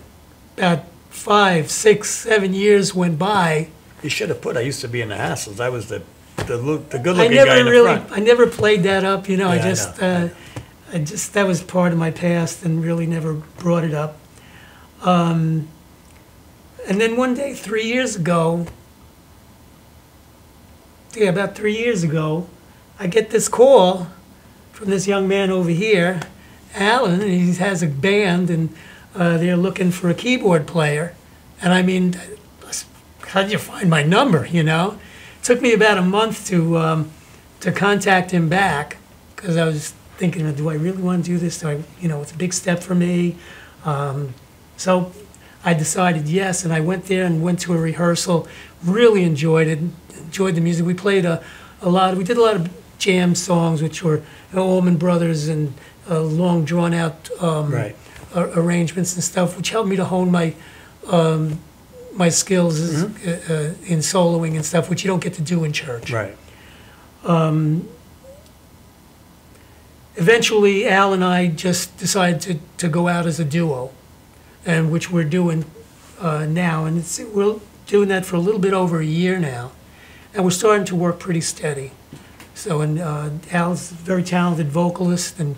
About 5, 6, 7 years went by. You should have put, I used to be in the Hassles. I was the good-looking guy in the front. I never played that up, Yeah, I just, that was part of my past and really never brought it up. And then one day, 3 years ago, about 3 years ago, I get this call from this young man over here, Alan, and he has a band, and they're looking for a keyboard player. And I mean, how did you find my number, It took me about a month to contact him back, because I was thinking, do I really want to do this? It's a big step for me. So I decided yes, and I went there and went to a rehearsal. Really enjoyed it. Enjoyed the music. We played a lot. We did a lot of jam songs, which were Allman Brothers and long drawn out arrangements and stuff, which helped me to hone my my skills in soloing and stuff, which you don't get to do in church. Right. Eventually, Al and I just decided to go out as a duo, and which we're doing now, and we're doing that for a little bit over a year now, and we're starting to work pretty steady. So, and Al's a very talented vocalist and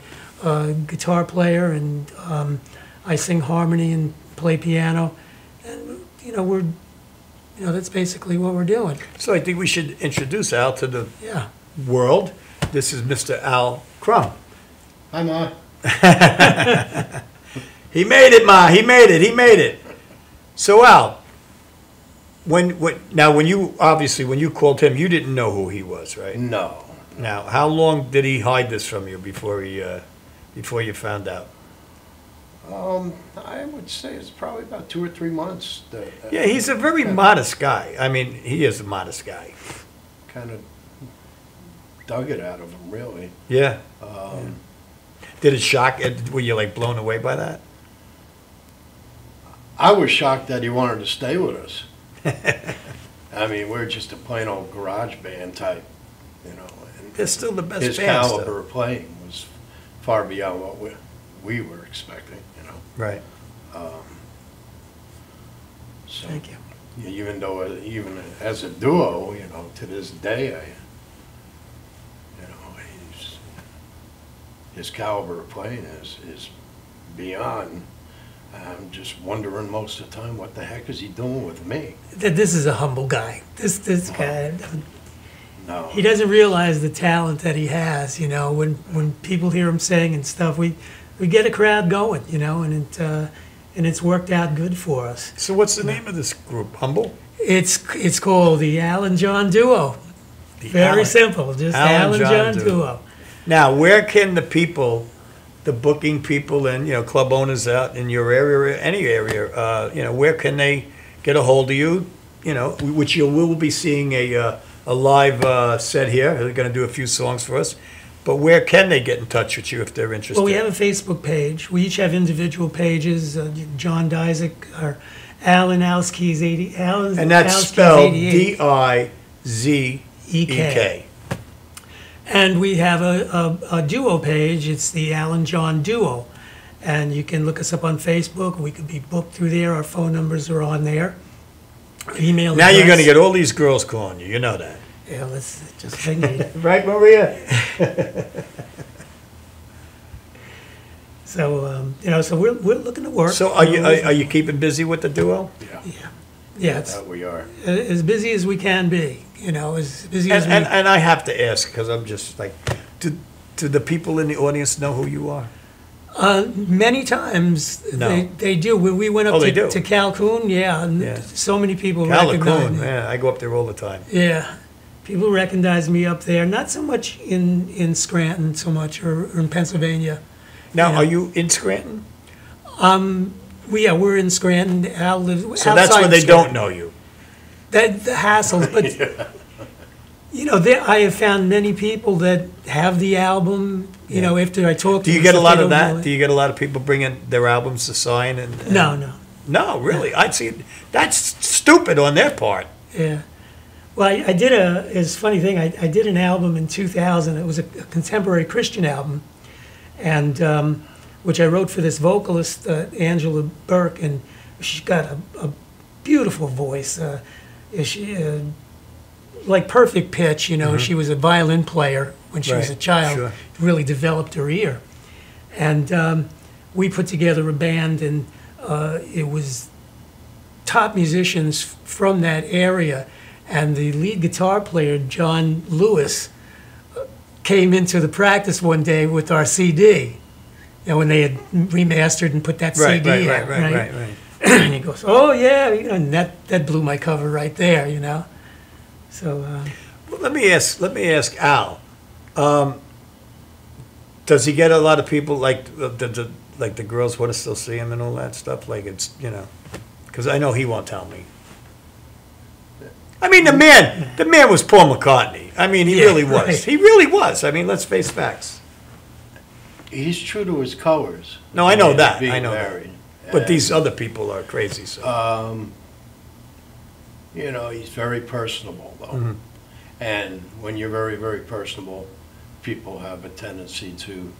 guitar player, and I sing harmony and play piano, and that's basically what we're doing. So I think we should introduce Al to the world. This is Mr. Al Crum. Hi, Ma. He made it, Ma. He made it. So Al, when you called him, you didn't know who he was, right? No. Now, how long did he hide this from you before you found out? I would say it's probably about 2 or 3 months. Yeah, he's a very modest guy. I mean, he is a modest guy. Kind of dug it out of him, really. Yeah. Did it shock? Were you like blown away by that? I was shocked that he wanted to stay with us. I mean, we're just a plain old garage band type, And they're still the best his bands, caliber of playing was far beyond what we were expecting, Right. So, thank you. Even as a duo, to this day, his caliber of playing is beyond. I'm just wondering most of the time, what the heck is he doing with me? This is a humble guy. This guy. No. He doesn't realize the talent that he has. When people hear him sing and stuff, we get a crowd going. And it's worked out good for us. So what's the name of this group? Humble? It's called the Al and John Duo. Very simple, just Al and John Duo. Now, where can the people, the booking people, and club owners out in your area, any area, where can they get a hold of you? Which you will be seeing a live set here. They're going to do a few songs for us. But where can they get in touch with you if they're interested? Well, we have a Facebook page. We each have individual pages. John Dizek, or Alan Alski's 80. And that's spelled Dizek. And we have a duo page. It's the Al and John Duo. And you can look us up on Facebook. We could be booked through there. Our phone numbers are on there. Our email address. Now you're going to get all these girls calling you. You know that. Yeah, let's just hang it. Right, Maria? So, so we're looking to work. So are you keeping busy with the duo? Yeah, that we are. As busy as we can be, as busy as we... And I have to ask, because I'm just like, do the people in the audience know who you are? Many times they do. When we went up to Calhoun, so many people recognize me. Yeah, I go up there all the time. Yeah, people recognize me up there. Not so much in Scranton, or in Pennsylvania. Now, are you in Scranton? We're in Scranton. Al lives so that's where they don't know you. The hassles, but I have found many people that have the album. After I talk to them. Do you get a lot of that? Do you get a lot of people bringing their albums to sign? And no, really. I'd see that's stupid on their part. Yeah. Well, I did it's a funny thing. I did an album in 2000. It was a contemporary Christian album, and which I wrote for this vocalist, Angela Burke, and she's got a beautiful voice. She like perfect pitch. She was a violin player when she was a child. Sure. Really developed her ear, and we put together a band, and it was top musicians from that area. And the lead guitar player, John Lewis, came into the practice one day with our CD. When they had remastered and put that CD out. Right. And he goes, "Oh yeah," and that blew my cover right there. So. Well, let me ask Al. Does he get a lot of people like like the girls want to still see him and all that stuff. Like it's, you know, because I know he won't tell me. I mean, the man was Paul McCartney. I mean, he really was. Right. He really was. I mean, let's face facts. He's true to his colors. No, I know that. Being I know married. that. But these other people are crazy. So. You know, he's very personable, though. Mhm. And when you're very, very personable, people have a tendency to,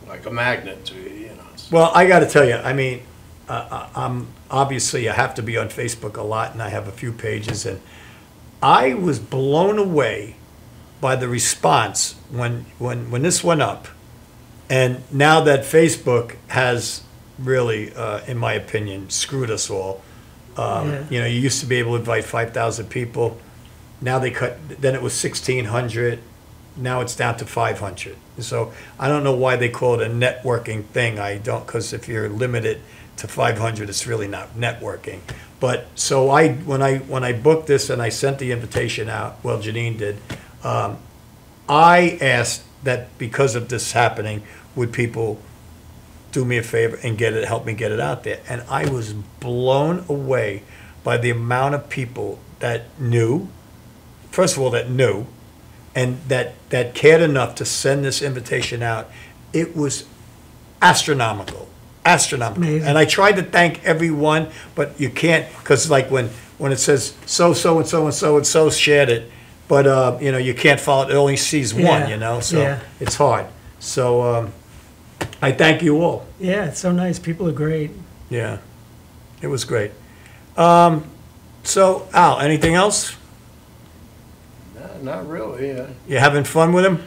like a magnet to, you know. Well, I got to tell you, I mean, I'm obviously I have to be on Facebook a lot, and I have a few pages, and I was blown away by the response when this went up, and now that Facebook has really, in my opinion, screwed us all. You know, you used to be able to invite 5,000 people. Now they cut. Then it was 1,600. Now it's down to 500. So I don't know why they call it a networking thing. I don't, because if you're limited to 500, it's really not networking. But so when I booked this and I sent the invitation out, well, Janine did. I asked that because of this happening, would people do me a favor and help me get it out there? And I was blown away by the amount of people that knew. First of all, that knew. And that cared enough to send this invitation out. It was astronomical, astronomical. Amazing. And I tried to thank everyone, but you can't, because like when it says so and so shared it, but you know, you can't follow it. It only sees one, you know, so it's hard. So I thank you all. Yeah, it's so nice. People are great. Yeah, it was great. So Al, anything else? Not really. You having fun with him?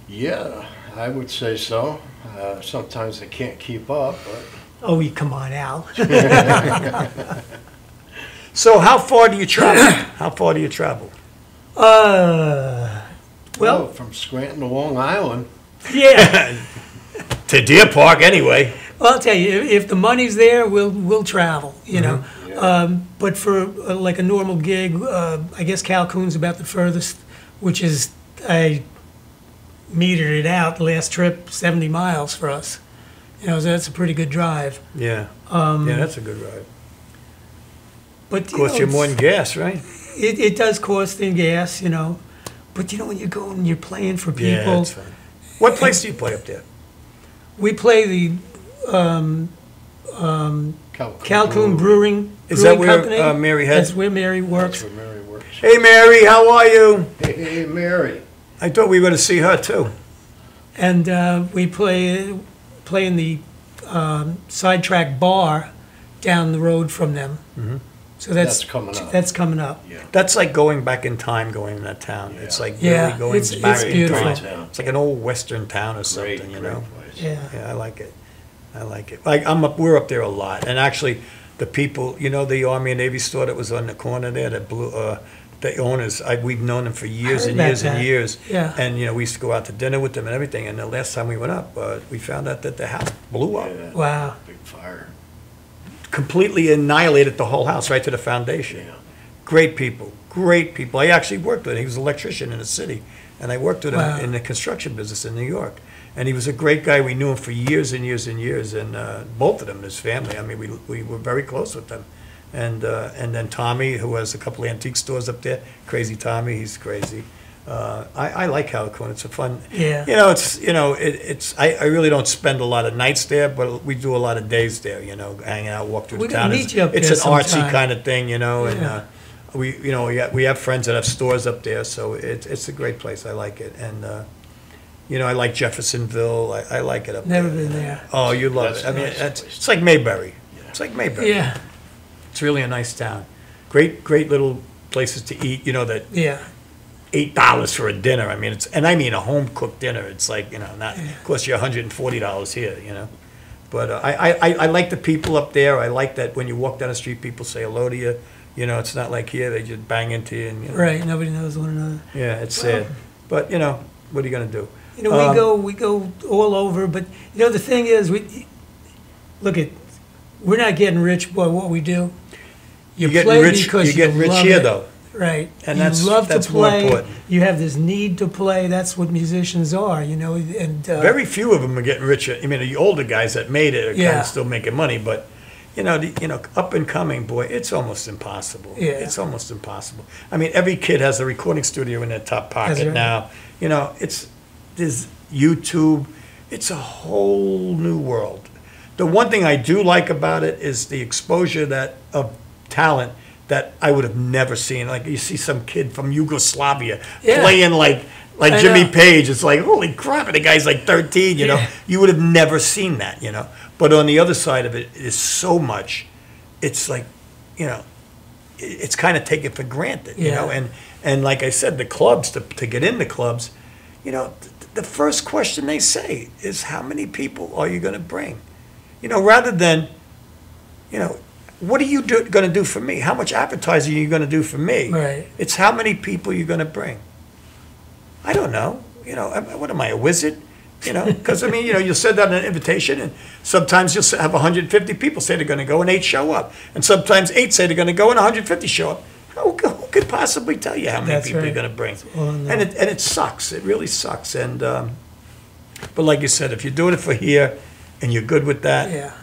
Yeah, I would say so. Sometimes I can't keep up, but. Oh, you come on, Al. So how far do you travel? How far do you travel? Well, from Scranton to Long Island. Yeah. To Deer Park, anyway. Well, I'll tell you, if the money's there, we'll travel, you know. Yeah. But for like a normal gig, I guess Calhoun's about the furthest, which is, I metered it out, last trip, 70 miles for us. You know, so that's a pretty good drive. Yeah. Yeah, that's a good ride. But Costs you more than gas, right? It does cost in gas, you know. But you know, when you go and you're playing for people. Yeah, that's fun. What place do you play up there? We play the Calhoun Brewing Is that where Company. Mary heads? That's where Mary works. That's where Mary works. Hey, Mary, how are you? Hey, Mary. I thought we were going to see her, too. And we play in the Sidetrack Bar down the road from them. Mm-hmm. So that's coming up. That's coming up. Yeah. That's like going back in time, going in that town. It's like Yeah, really going it's back in beautiful. time. It's like an old western town or something, Great, you great know? place. Yeah. Yeah, I like it. I like it. Like we're up there a lot, and actually, the people, you know, the Army and Navy store that was on the corner there, that blew. The owners, we've known them for years and years and years. Yeah. And you know, we used to go out to dinner with them and everything. And the last time we went up, we found out that the house blew up. Yeah, Wow. big fire. Completely annihilated the whole house, right to the foundation. Yeah. Great people, great people. I actually worked with him. He was an electrician in the city, and I worked with him in the construction business in New York. And he was a great guy. We knew him for years and years and years, and both of them, his family. I mean, we were very close with them. And then Tommy, who has a couple of antique stores up there, crazy Tommy, he's crazy. I like Calhoun. It's a fun. Yeah. It's I really don't spend a lot of nights there, but we do a lot of days there. You know, hanging out, walk through We the gotta town. meet you up It's there an artsy sometime. kind of thing, you know. Yeah. And we have friends that have stores up there, so it's a great place. I like it, and I like Jeffersonville. I like it up Never there. been there. Oh, you love That's it. I mean, a nice place. it's like Mayberry. It's like Mayberry. Yeah. It's really a nice town. Great little places to eat. You know that Yeah. $8 for a dinner. I mean, a home cooked dinner. It's like not costs you $140 here. You know, but I like the people up there. I like that when you walk down the street, people say hello to you. You know, it's not like here they just bang into you. And, Right. Nobody knows one another. Yeah, it's sad. But what are you gonna do? You know, we go all over, but you know, the thing is, we're not getting rich by what we do. You're getting rich. You're getting rich here, though. Right. And you that's love to more play. important. You have this need to play. That's what musicians are, you know. And Very few of them are getting richer. I mean, the older guys that made it are kind Yeah. of still making money, but up and coming, boy, it's almost impossible. Yeah. It's almost impossible. I mean, every kid has a recording studio in their top pocket That's right. now. You know, there's YouTube. It's a whole new world. The one thing I do like about it is the exposure of talent that I would have never seen. Like you see some kid from Yugoslavia Yeah. playing like I Jimmy know. Page. It's like, holy crap, and the guy's like 13, you know. Yeah. You would have never seen that, you know. But on the other side of it is so much. It's like, you know, it's kind of taken for granted, you Yeah. know. And like I said, the clubs, to get in the clubs, you know, the first question they say is, how many people are you going to bring? You know, rather than, you know, what are you going to do for me? How much advertising are you going to do for me? Right. It's how many people you're going to bring. I don't know. You know, what am I, a wizard? You know, because, I mean, you know, you'll send out an invitation, and sometimes you'll have 150 people say they're going to go, and 8 show up. And sometimes 8 say they're going to go, and 150 show up. Who could possibly tell you how many That's people right. you're going to bring? all I know. And it sucks. It really sucks. And but like you said, if you're doing it for here and you're good with that, Yeah.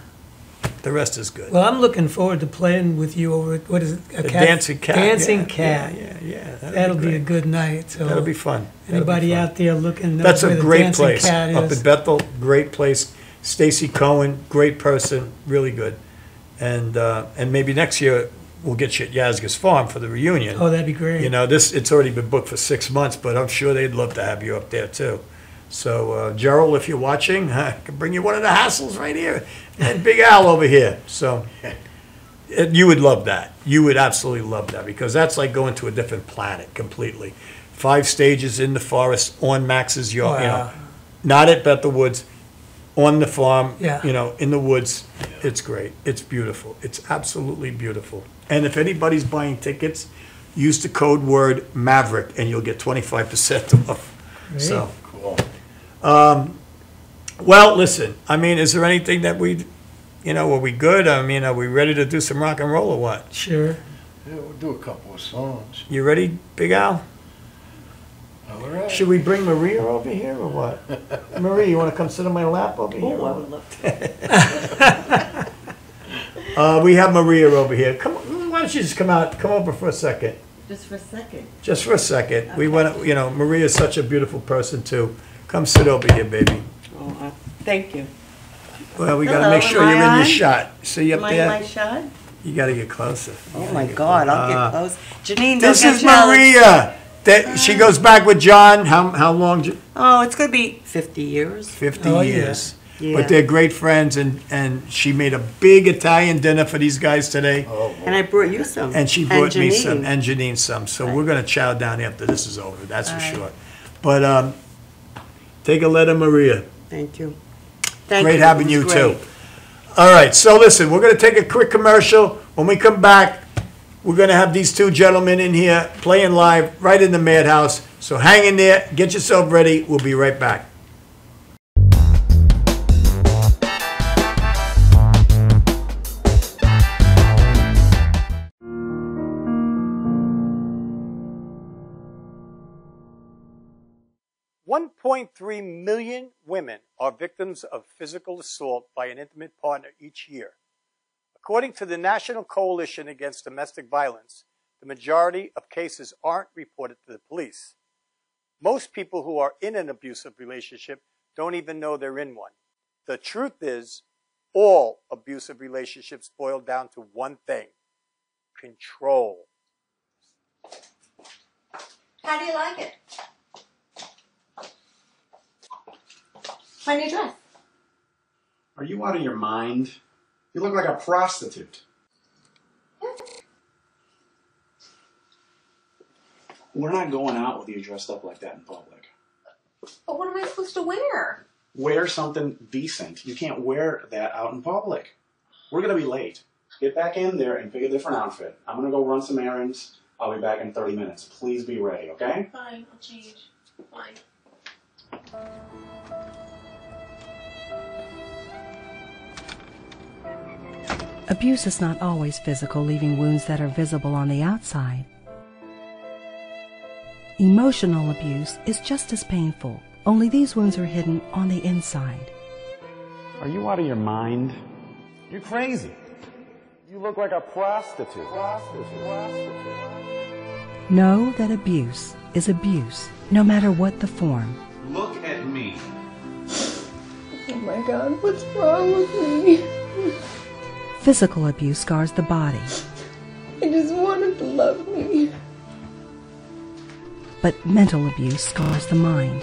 the rest is good. Well, I'm looking forward to playing with you over at, what is it? The Dancing Cat. Dancing Yeah, Cat. Yeah. That'll be a good night. So That'll be fun. That'll be Anybody fun. out there looking? That's where a the great Dancing place Cat up is. in Bethel. Great place. Stacy Cohen, great person, really good. And maybe next year we'll get you at Yazga's Farm for the reunion. Oh, that'd be great. You know, it's already been booked for 6 months, but I'm sure they'd love to have you up there too. So, Gerald, if you're watching, I can bring you one of the hassles right here, and Big Al over here. So, you would love that. You would absolutely love that, because that's like going to a different planet completely. 5 stages in the forest on Max's yard. You know, Wow. not at Bethel Woods, on the farm. Yeah. You know, in the woods. It's great. It's beautiful. It's absolutely beautiful. And if anybody's buying tickets, use the code word Maverick, and you'll get 25% off. Great. So. Cool. Well, listen, I mean, is there anything that are we good? I mean, are we ready to do some rock and roll or what? Sure. Yeah, we'll do a couple of songs. You ready, Big Al? All right. Should we bring Maria over here or what? Maria, you want to come sit on my lap over here? Oh, I would love to. We have Maria over here. Come on, why don't you just come over for a second? Just for a second. Just for a second. We want to, Maria's such a beautiful person too. Come sit over here, baby. Oh, thank you. Well, we got to Hello, make sure am I you're in your on? shot. See up Am I in there? my shot? You got to get closer. Oh my God, I'll get close. Janine, This don't get is jealous. Maria. She goes back with John. How long? Oh, it's going to be 50 years. 50 Oh, years. yeah. But they're great friends, and she made a big Italian dinner for these guys today. Oh, And I brought you some. And she brought me Janine. some, and Janine some. So we're going to chow down after this is over, that's for sure. But take a letter, Maria. Thank you. Thank Great you. having It you was too. great. All right, so listen, we're going to take a quick commercial. When we come back, we're going to have these 2 gentlemen in here playing live right in the Madhouse. So hang in there, get yourself ready. We'll be right back. $1.3 million women are victims of physical assault by an intimate partner each year. According to the National Coalition Against Domestic Violence, the majority of cases aren't reported to the police. Most people who are in an abusive relationship don't even know they're in one. The truth is, all abusive relationships boil down to one thing: control. How do you like it? My new dress. Are you out of your mind? You look like a prostitute. We're not going out with you dressed up like that in public. But what am I supposed to wear? Wear something decent. You can't wear that out in public. We're going to be late. Get back in there and pick a different outfit. I'm going to go run some errands. I'll be back in 30 minutes. Please be ready, okay? Fine, I'll change. Fine. Abuse is not always physical, leaving wounds that are visible on the outside. Emotional abuse is just as painful, only these wounds are hidden on the inside. Are you out of your mind? You're crazy. You look like a prostitute. Know that abuse is abuse, no matter what the form. Look at me. Oh my God, what's wrong with me? Physical abuse scars the body, I just wanted to love me. but mental abuse scars the mind.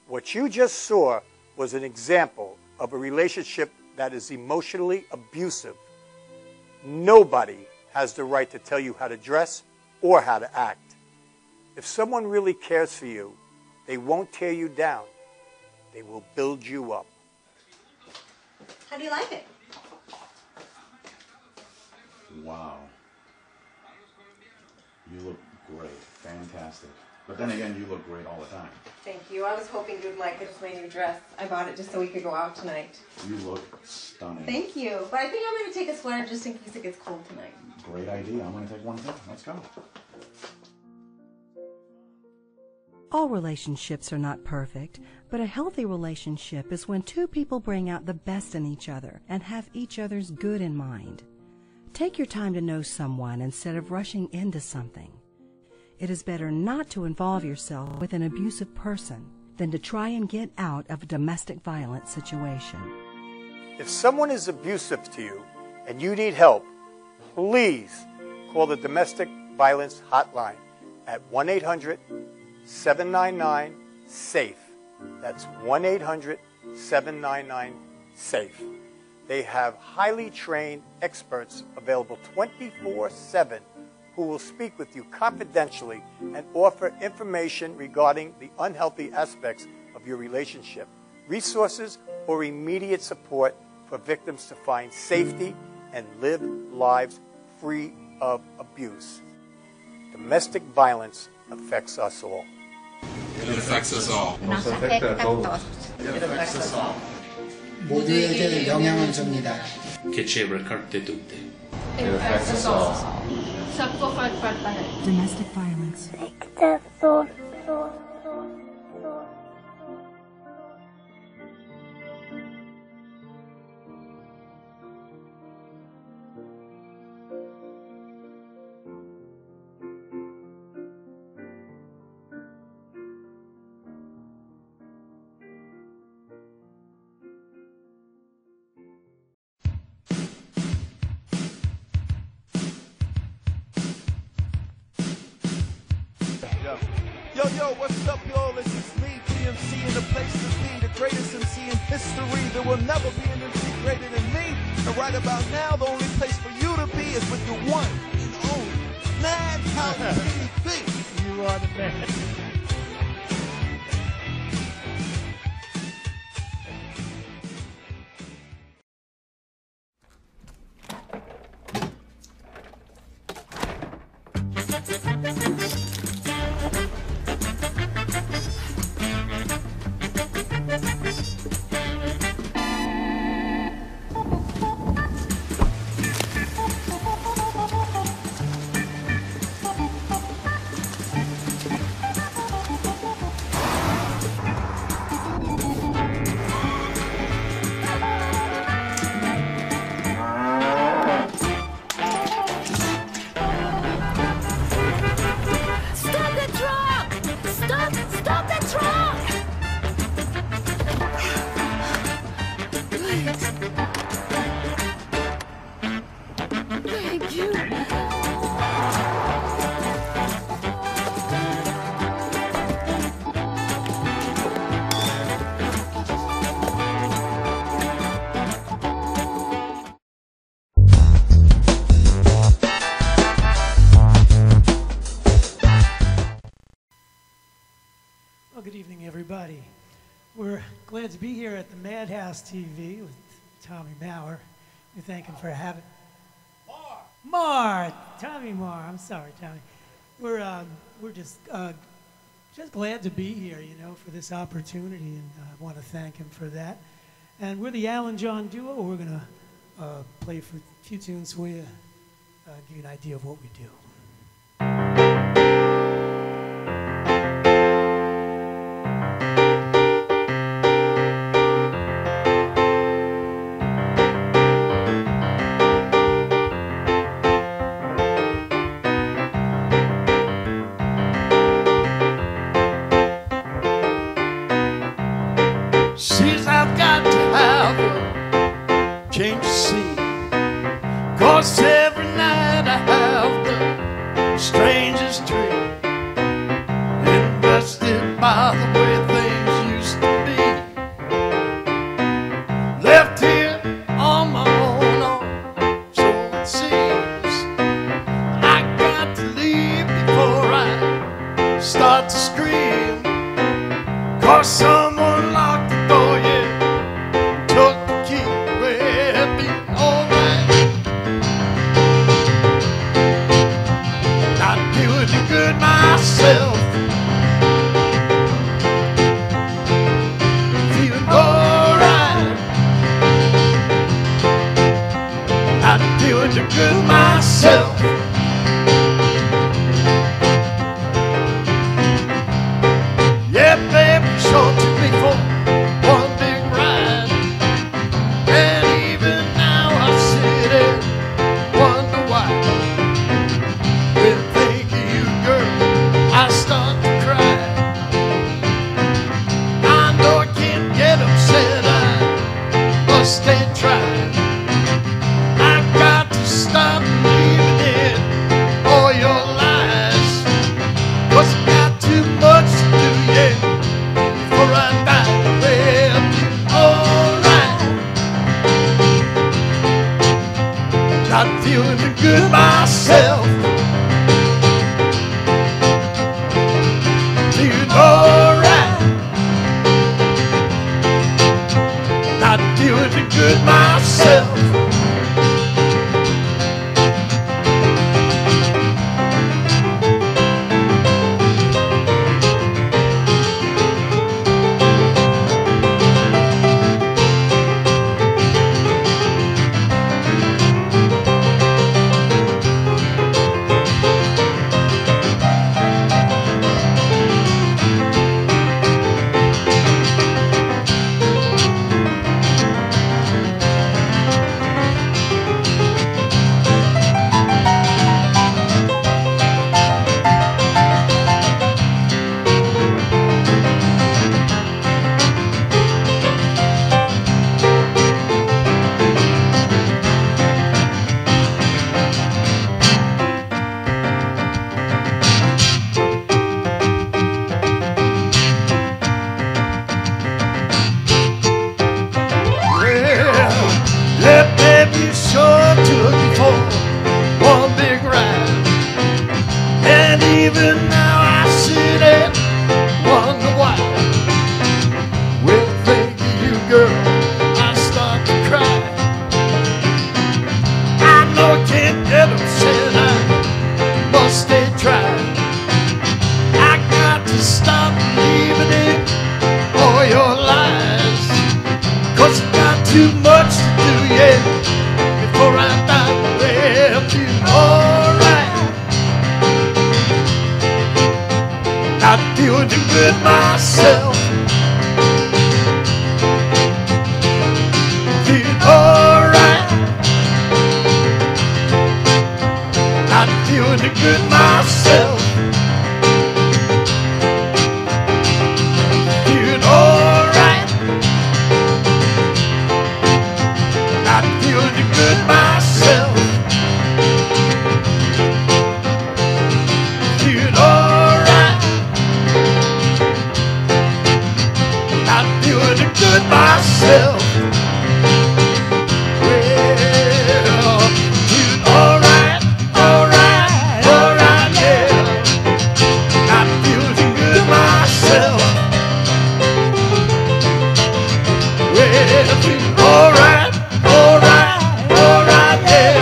What you just saw was an example of a relationship that is emotionally abusive. Nobody has the right to tell you how to dress or how to act. If someone really cares for you, they won't tear you down. They will build you up. How do you like it? Wow. You look great. Fantastic. But then again, you look great all the time. Thank you. I was hoping you'd like it. It's my new dress. I bought it just so we could go out tonight. You look stunning. Thank you. But I think I'm going to take a sweater just in case it gets cold tonight. Great idea. I'm going to take one too. Let's go. All relationships are not perfect, but a healthy relationship is when two people bring out the best in each other and have each other's good in mind. Take your time to know someone instead of rushing into something. It is better not to involve yourself with an abusive person than to try and get out of a domestic violence situation. If someone is abusive to you and you need help, please call the Domestic Violence Hotline at 1-800-799-SAFE. That's 1-800-799-SAFE. They have highly trained experts available 24/7 who will speak with you confidentially and offer information regarding the unhealthy aspects of your relationship, resources, or immediate support for victims to find safety and live lives free of abuse. Domestic violence affects us all. It affects us all. Nos afecta a todos. It affects us all. 모두에게 영향을 줍니다. Che ci ricarte tutte. It affects us all. Domestic violence. Yo, what's up, y'all? This is me, DMC, in the place to be, the greatest MC in history. There will never be an MC greater than me. And right about now, the only place for you to be is with the one and only Madhouse TV. You are the man. Well, good evening, everybody. We're glad to be here at the Madhouse TV with Tommy Maurer. We thank him for having... Tommy Marr. I'm sorry, Tommy. We're just glad to be here, you know, for this opportunity, and I want to thank him for that. And we're the Alan John Duo. We're going to play a few tunes for you, give you an idea of what we do. 'Cause every night I have the strangest dream, invested by the way things used to be. Left here on my own, so it seems. I got to leave before I start to scream. 'Cause someone locked the door, yeah, took the key. Well, be alright. Not doing it good myself. Feeling alright. Not doing it good myself. Yeah, baby, sure took me for one big ride. And even now I sit and wonder why. When I think of you, girl, I start to cry. I know I can't get upset, I must stay trying. I got to stop believing in all your lies. 'Cause I got too much to do, yeah, before I die. Well, alright. Not feeling good myself. Feeling alright. Not feeling good myself. That baby sure took me for one big ride. And even now I sit and wonder why. When I think of you, girl, I start to cry. I know I can't get upset, I must stay trying. I got to stop believing in all your lies. 'Cause I got too much to do, yeah, before I die. Well, feel alright. Not feeling good myself. Feel alright. Not feeling good myself. Feel alright. Not feeling good myself. Feel alright. Not feeling good myself. Well, feel alright, alright, alright, yeah. Not feeling good myself. Well, feel alright, alright, alright, yeah.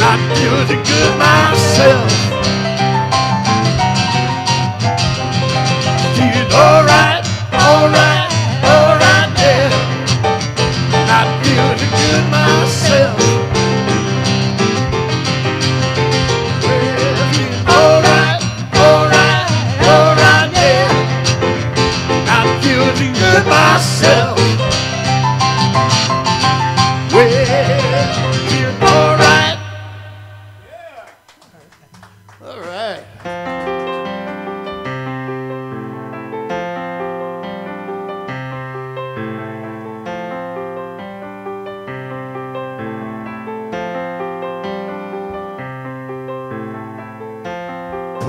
Not feeling good myself. Feel alright, alright, alright, yeah. Not feeling good myself. Well, feel alright, alright, alright, yeah. Not feeling good myself. Well, feel alright. All right.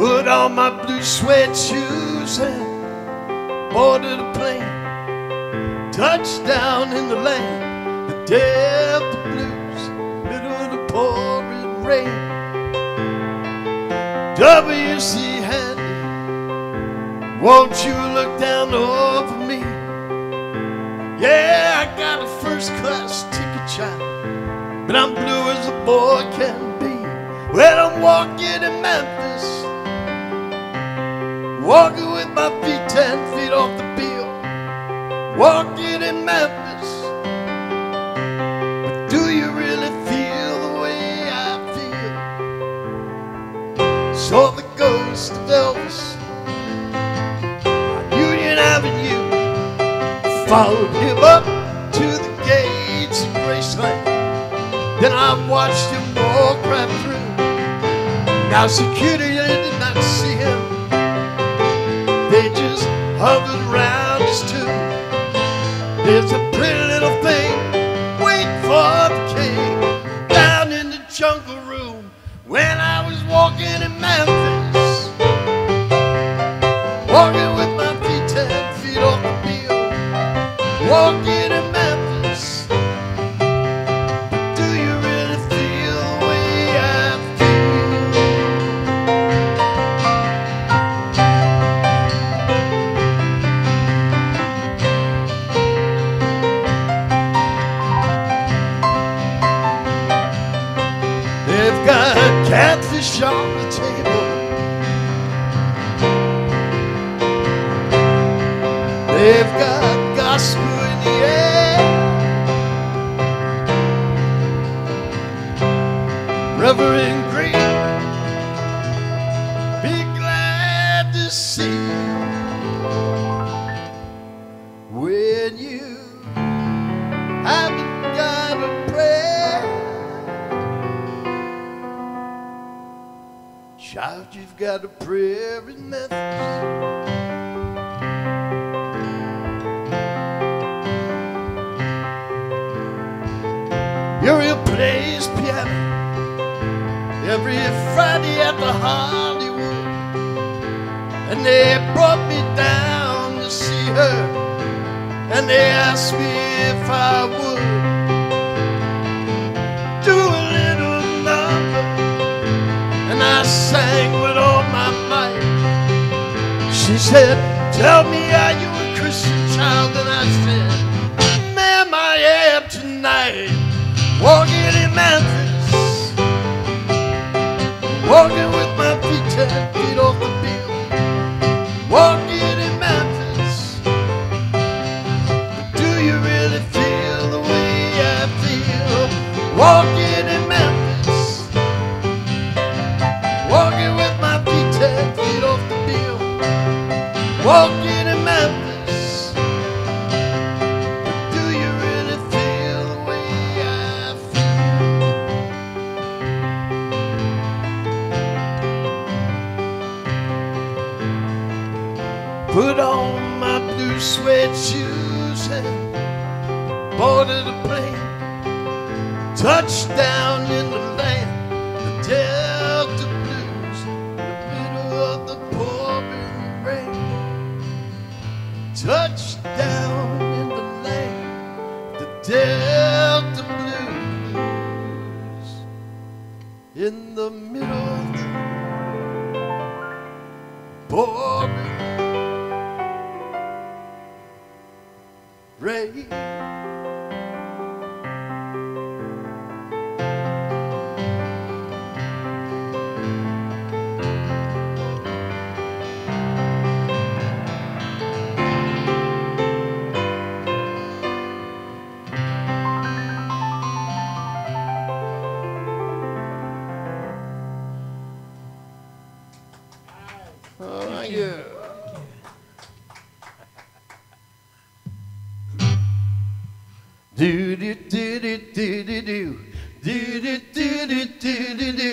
Put on my blue suede shoes and boarded a plane. Touchdown in the land, the Delta blues, middle of the pouring rain. W.C. Handy, won't you look down over me? Yeah, I got a first class ticket, child, but I'm blue as a boy can be. Well, I'm walking in Memphis, walking with my feet 10 feet off the bill. Walking in Memphis, but do you really feel the way I feel? Saw the ghost of Elvis on Union Avenue, followed him up to the gates of Graceland. Then I watched him walk right through. Now security did not see him, they just hovered around his tomb. There's a pretty little thing waiting for the king down in the jungle room when I was walking in Memphis, walking with my feet 10 feet off the bill, walking in Memphis. Do you really feel the way I They've got catfish on the table, they've got gospel in the air. Reverend Green, be glad to see you when you haven't got a prayer. Child, you've got a prayer in Memphis. Uriel plays piano every Friday at the Hollywood, and they brought me down to see her, and they asked me if I would do a little number. And I sang with all my might. She said, tell me, are you a Christian child? And I said, ma'am, I am tonight. Walking in Memphis, walking with my feet 10 feet off the bill. Walking in Memphis, but do you really feel the way I feel? Walking in Memphis, walking with my feet 10 feet off the bill. Walking in Memphis, but do you really feel the way I feel? Put on my blue suede shoes and boarded a plane. Touchdown in the land, the Delta blues, the middle of the pouring rain. Touchdown in the land, the Delta blues, in the middle of the pouring rain. Oh, yeah. Do do do do do do do do do do do do do do do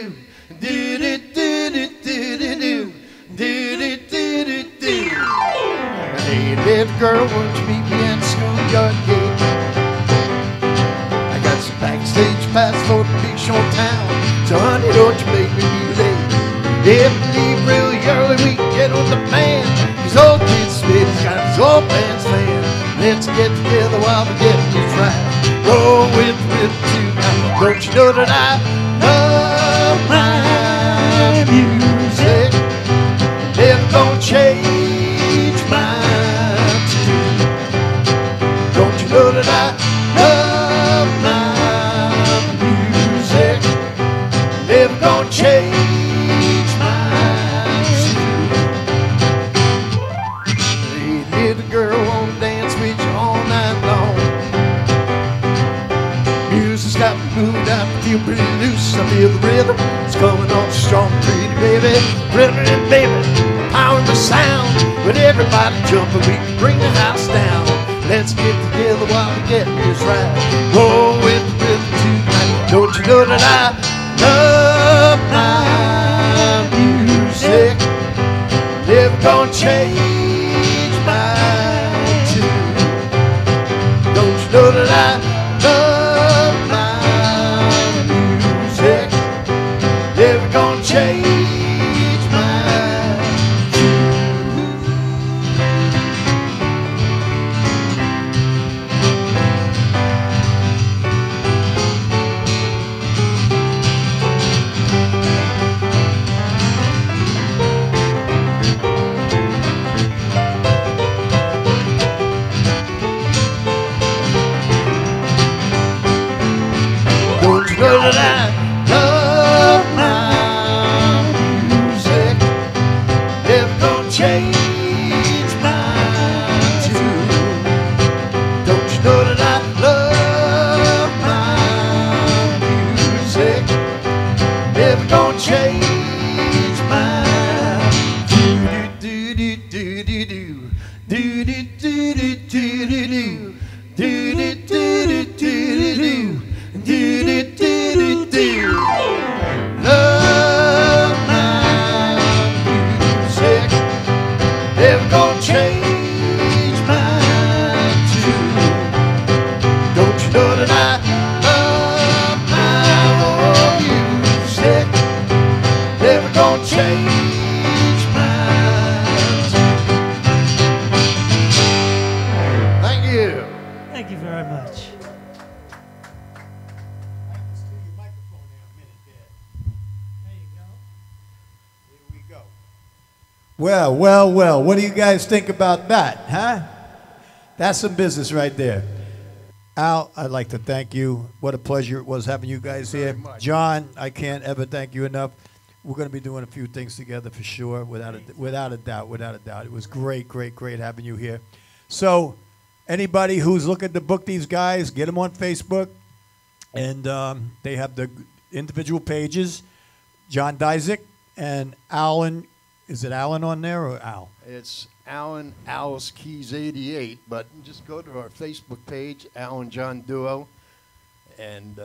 do do do do do. Hey, little girl, won't you meet me at the schoolyard gate? I got some backstage pass for the big show town, so honey, don't you make me be late. If you leave real said he's got his old man's fan. Let's get together while we're getting this right. Roll with the rhythm tonight. Don't you know that I love my music? Never gonna change my tune. Don't you know that I love my music? Never gonna change my tune. Hey, little girl, won't dance with you all night long. Music's got me moved, I feel pretty loose. I feel the rhythm, it's coming on strong, pretty baby. Rhythm and baby, power the sound. But everybody jumping, we can bring the house down. Let's get together while we're getting this right. Roll with the rhythm tonight. Don't you know that I love my music? Never gonna change my tune. Don't you know that I love my music? Never gonna change my Don't you know that I love my music? Never gonna change my tune. Don't you know that I love my music? Never gonna change my tune. Do do do do do do do do do do do do do do do do do. Do do do do do. Love my music. Never gonna change my tune. Don't you know that I love my music? Never gonna change my tune. Thank you. Thank you very much. Well, well, well. What do you guys think about that, huh? That's some business right there. Al, I'd like to thank you. What a pleasure it was having you guys here. John, I can't ever thank you enough. We're going to be doing a few things together for sure, without a doubt. It was great, great, great having you here. So anybody who's looking to book these guys, get them on Facebook. And they have the individual pages. John Dizek and Alan. Is it Alan on there or Al? It's Alan Alice Keys 88, but just go to our Facebook page, Alan John Duo, and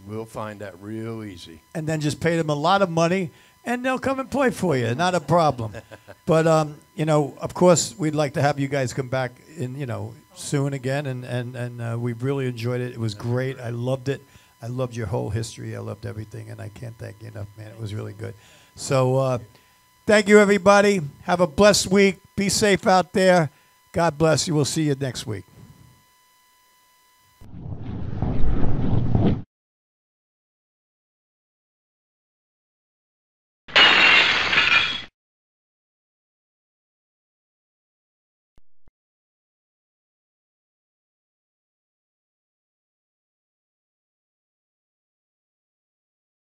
we'll find that real easy. And then just pay them a lot of money, and they'll come and play for you. Not a problem. But, you know, of course, we'd like to have you guys come back in, you know, soon again, and we've really enjoyed it. It was great. I loved it. I loved your whole history. I loved everything, and I can't thank you enough, man. It was really good. So thank you, everybody. Have a blessed week. Be safe out there. God bless you. We'll see you next week.